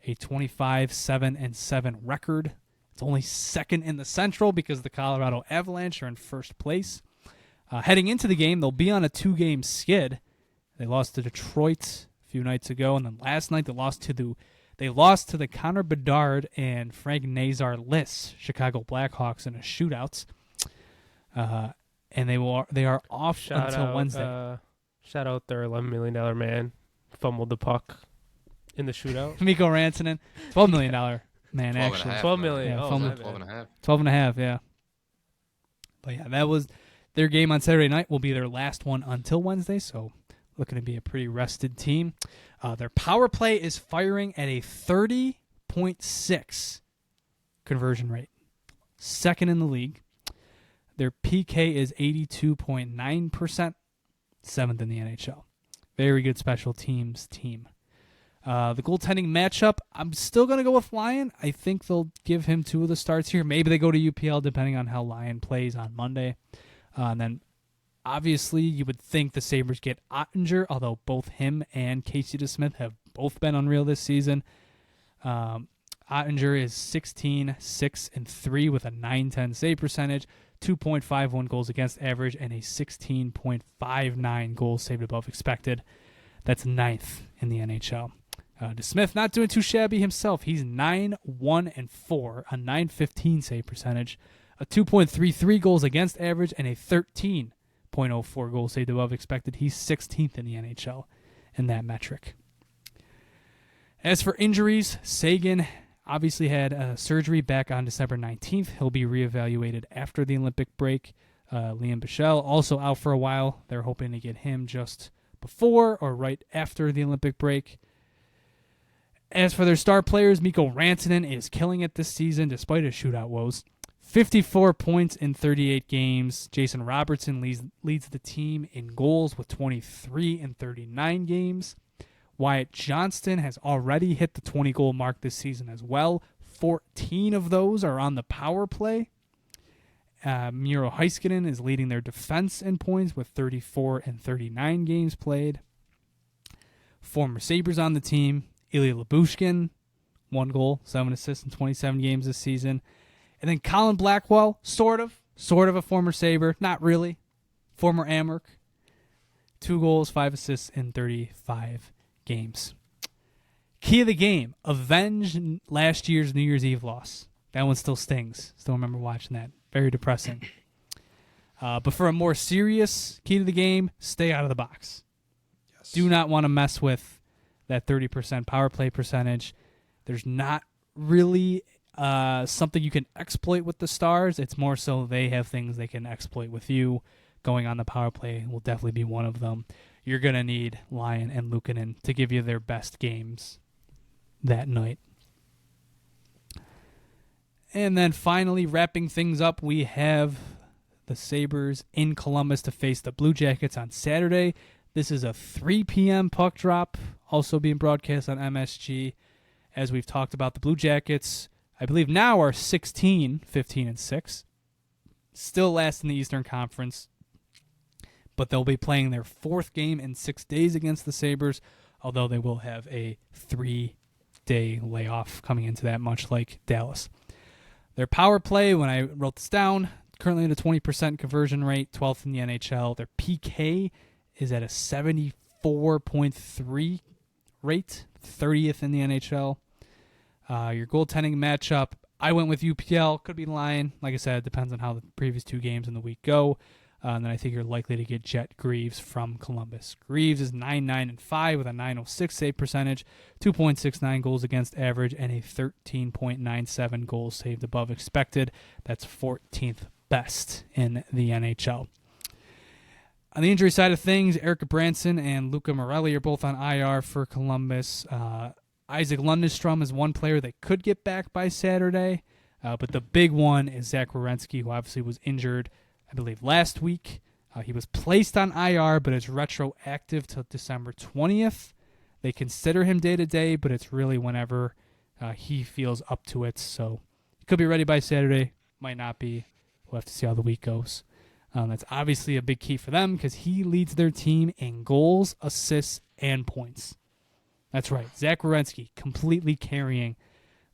a 25-7-7 record. It's only second in the Central because the Colorado Avalanche are in first place. Heading into the game, they'll be on a 2-game skid. They lost to Detroit a few nights ago, and then last night they lost to the Connor Bedard and Frank Nazar-Liss Chicago Blackhawks in a shootout. And they are off until Wednesday. Shout out their $11 million man, fumbled the puck in the shootout. Mikko Rantanen, $12 million man, 12 actually. $12 million. Yeah, 12.5. Yeah. But yeah, that was their game on Saturday night. Will be their last one until Wednesday, so looking to be a pretty rested team. Their power play is firing at a 30.6 conversion rate, second in the league. Their PK is 82.9%, seventh in the NHL. Very good special teams team. The goaltending matchup, I'm still going to go with Lyon. I think they'll give him 2 of the starts here. Maybe they go to UPL depending on how Lyon plays on Monday. And then obviously you would think the Sabres get Ottinger, although both him and Casey DeSmith have both been unreal this season. Ottinger is 16-6-3 with a .910 save percentage, 2.51 goals against average, and a 16.59 goals saved above expected. That's 9th in the NHL. DeSmith not doing too shabby himself. He's 9-1-4, a .915 save percentage, a 2.33 goals against average, and a 13.04 goals saved above expected. He's 16th in the NHL in that metric. As for injuries, Sagan obviously had surgery back on December 19th. He'll be reevaluated after the Olympic break. Liam Bichelle also out for a while. They're hoping to get him just before or right after the Olympic break. As for their star players, Mikko Rantanen is killing it this season despite his shootout woes. 54 points in 38 games. Jason Robertson leads the team in goals with 23 in 39 games. Wyatt Johnston has already hit the 20-goal mark this season as well. 14 of those are on the power play. Miro Heiskanen is leading their defense in points with 34 in 39 games played. Former Sabres on the team, Ilya Lyubushkin, 1 goal, 7 assists in 27 games this season. And then Colin Blackwell, sort of a former Sabre, not really. Former Amherst, 2 goals, 5 assists in 35 games. Key of the game, avenge last year's New Year's Eve loss. That one still stings. Still remember watching that. Very depressing. But for a more serious key to the game, stay out of the box. Yes. Do not want to mess with that 30% power play percentage. There's not really something you can exploit with the Stars. It's more so they have things they can exploit with you. Going on the power play will definitely be one of them. You're going to need Lyon and Luukkonen to give you their best games that night. And then finally, wrapping things up, we have the Sabres in Columbus to face the Blue Jackets on Saturday. This is a 3 p.m. puck drop, also being broadcast on MSG. As we've talked about, the Blue Jackets, I believe now are 16-15-6. Still last in the Eastern Conference. But they'll be playing their 4th game in 6 days against the Sabres, although they will have a 3-day layoff coming into that, much like Dallas. Their power play, when I wrote this down, currently at a 20% conversion rate, 12th in the NHL. Their PK is at a 74.3 rate, 30th in the NHL. Your goaltending matchup, I went with UPL. Could be Lyon. Like I said, it depends on how the previous 2 games in the week go. And then I think you're likely to get Jet Greaves from Columbus. Greaves is 9-9-5 with a .906 save percentage, 2.69 goals against average, and a 13.97 goals saved above expected. That's 14th best in the NHL. On the injury side of things, Erica Branson and Luca Morelli are both on IR for Columbus. Isaac Lundestrom is one player that could get back by Saturday, but the big one is Zach Werenski, who obviously was injured, I believe, last week. He was placed on IR, but it's retroactive till December 20th. They consider him day-to-day, but it's really whenever he feels up to it. So he could be ready by Saturday, might not be. We'll have to see how the week goes. That's obviously a big key for them because he leads their team in goals, assists, and points. That's right. Zach Werenski completely carrying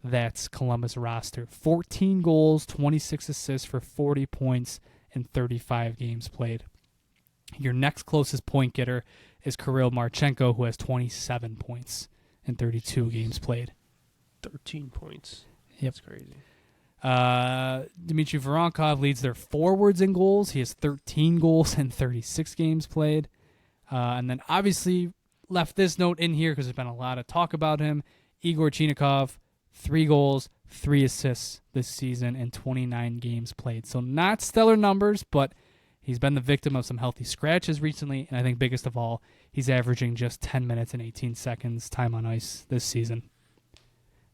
that Columbus roster. 14 goals, 26 assists for 40 points in 35 games played. Your next closest point getter is Kirill Marchenko, who has 27 points in 32 games played. 13 points. Yep. That's crazy. Dmitry Voronkov leads their forwards in goals. He has 13 goals in 36 games played. And then obviously left this note in here because there's been a lot of talk about him. Igor Chinikov, 3 goals, 3 assists this season in 29 games played. So not stellar numbers, but he's been the victim of some healthy scratches recently. And I think biggest of all, he's averaging just 10 minutes and 18 seconds time on ice this season.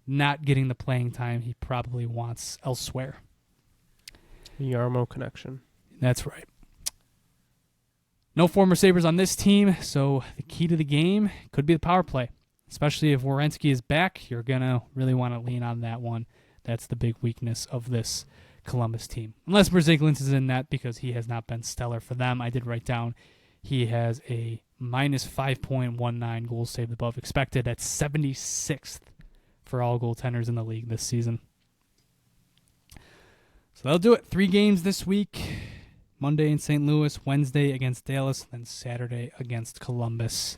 Not getting the playing time he probably wants elsewhere. Yarmo connection. That's right. No former Sabres on this team, so the key to the game could be the power play. Especially if Werenski is back, you're going to really want to lean on that one. That's the big weakness of this Columbus team. Unless Brzeglin's is in that because he has not been stellar for them. I did write down he has a minus 5.19 goals saved above expected. That's 76th for all goaltenders in the league this season. So they'll do it. 3 games this week. Monday in St. Louis, Wednesday against Dallas, and then Saturday against Columbus.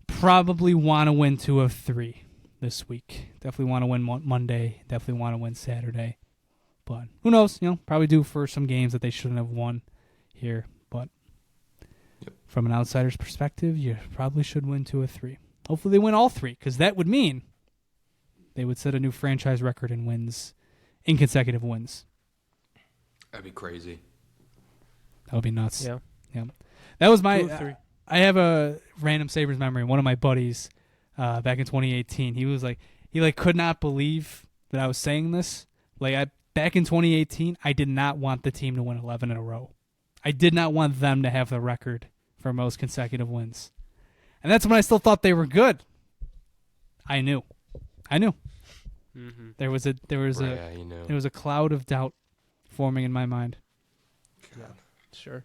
Probably want to win 2 of 3 this week. Definitely want to win Monday. Definitely want to win Saturday. But who knows? Probably due for some games that they shouldn't have won here. But from an outsider's perspective, you probably should win 2 of 3. Hopefully they win all 3, because that would mean they would set a new franchise record in wins, in consecutive wins. That'd be crazy. That would be nuts. Yeah. That was my. I have a random Sabres memory. One of my buddies, back in 2018, he was like, he could not believe that I was saying this. Back in 2018, I did not want the team to win 11 in a row. I did not want them to have the record for most consecutive wins, and that's when I still thought they were good. I knew. Mm-hmm. There was a cloud of doubt forming in my mind. Yeah, sure.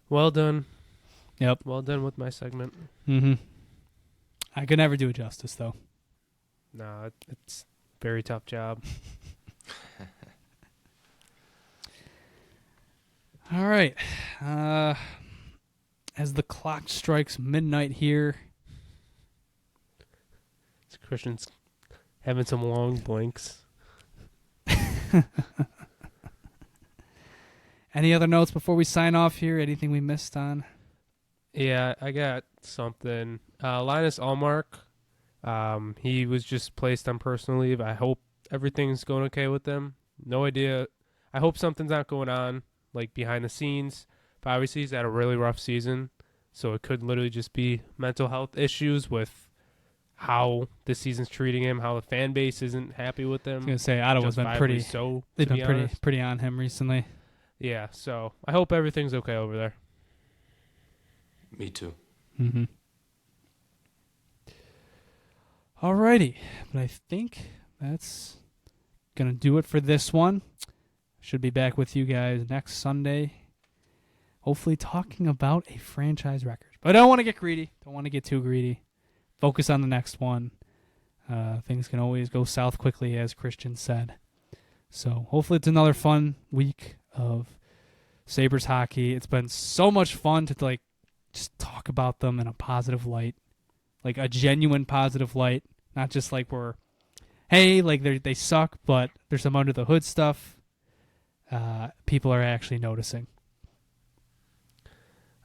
Well done. Yep. Well done with my segment. Mm-hmm. I could never do it justice, though. No, it's a very tough job. All right. As the clock strikes midnight here. Christian's having some long blinks. Any other notes before we sign off here? Anything we missed on? Yeah, I got something. Linus Allmark, he was just placed on personal leave. I hope everything's going okay with him. No idea. I hope something's not going on, behind the scenes. But obviously he's had a really rough season, so it could literally just be mental health issues with how this season's treating him, how the fan base isn't happy with him. I was going to say, Ottawa's been pretty, they've been pretty on him recently. Yeah, so I hope everything's okay over there. Me too. Mm-hmm. Alrighty, but I think that's going to do it for this one. Should be back with you guys next Sunday, hopefully talking about a franchise record. But I don't want to get greedy. Don't want to get too greedy. Focus on the next one. Things can always go south quickly, as Christian said. So hopefully it's another fun week of Sabres hockey. It's been so much fun to just talk about them in a positive light, a genuine positive light, not just they suck, but there's some under the hood stuff. people are actually noticing.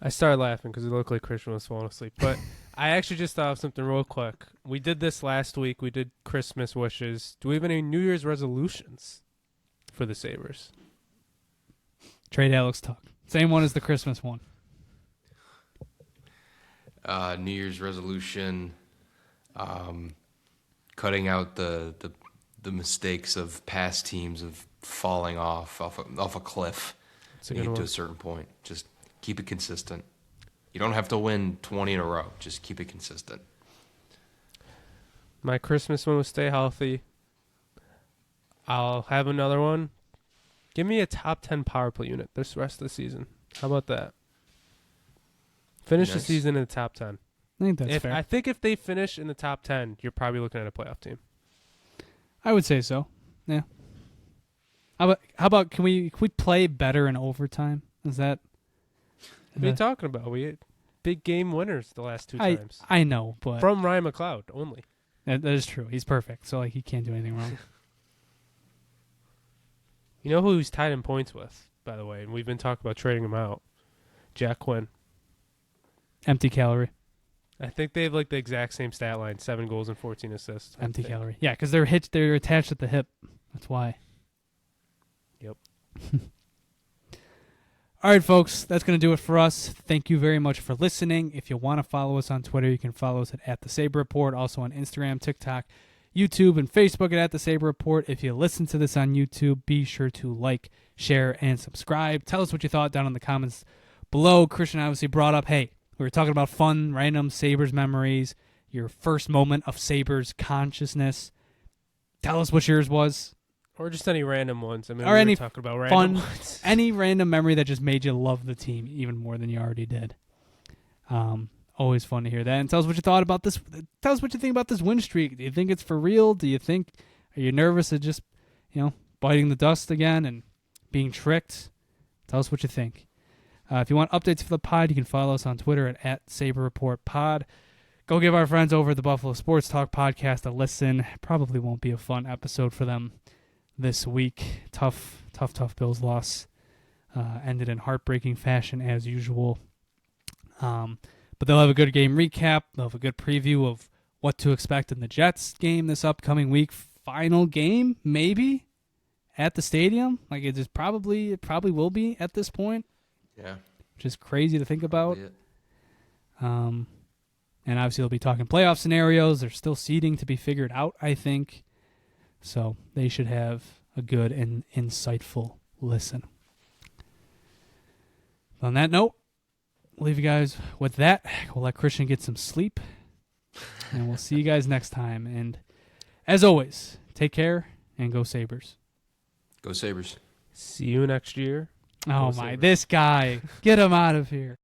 I started laughing because it looked like Christian was falling asleep. But I actually just thought of something real quick. We did this last week. We did Christmas wishes. Do we have any New Year's resolutions for the Sabres? Trade Alex Tuck. Same one as the Christmas one. New Year's resolution, cutting out the mistakes of past teams of falling off a cliff to a certain point. Just keep it consistent. You don't have to win 20 in a row. Just keep it consistent. My Christmas one was stay healthy. I'll have another one. Give me a top 10 power play unit this rest of the season. How about that? Finish the season in the top 10. I think that's fair. I think if they finish in the top 10, you're probably looking at a playoff team. I would say so. Yeah. How about can we play better in overtime? Is that? What are you talking about? We had big game winners the last two times. I know, but from Ryan McLeod only. That is true. He's perfect, so he can't do anything wrong. You know who he's tied in points with, by the way, and we've been talking about trading him out? Jack Quinn. Empty calorie. I think they have like the exact same stat line: 7 goals and 14 assists. Empty calorie. Yeah, because they're attached at the hip. That's why. Yep. All right, folks, that's going to do it for us. Thank you very much for listening. If you want to follow us on Twitter, you can follow us at the Sabre Report, also on Instagram, TikTok, YouTube, and Facebook at the Sabre Report. If you listen to this on YouTube, be sure to like, share, and subscribe. Tell us what you thought down in the comments below. Christian obviously brought up, hey, we were talking about fun, random Sabres memories, your first moment of Sabres consciousness. Tell us what yours was. Or just any random ones. I mean, or we any were talking about random ones. Any random memory that just made you love the team even more than you already did. Always fun to hear that. And tell us what you thought about this. Tell us what you think about this win streak. Do you think it's for real? Are you nervous at just, biting the dust again and being tricked? Tell us what you think. If you want updates for the pod, you can follow us on Twitter at Sabre Report Pod. Go give our friends over at the Buffalo Sports Talk podcast a listen. Probably won't be a fun episode for them this week. Tough Bills loss. Ended in heartbreaking fashion as usual. But they'll have a good game recap. They'll have a good preview of what to expect in the Jets game this upcoming week. Final game, maybe, at the stadium. Like it probably will be at this point. Yeah. Which is crazy to think about. And obviously they'll be talking playoff scenarios. There's still seeding to be figured out, I think. So they should have a good and insightful listen. On that note, we'll leave you guys with that. We'll let Christian get some sleep. And we'll see you guys next time. And as always, take care and go Sabres. Go Sabres. See you next year. Oh, my. This guy. Get him out of here.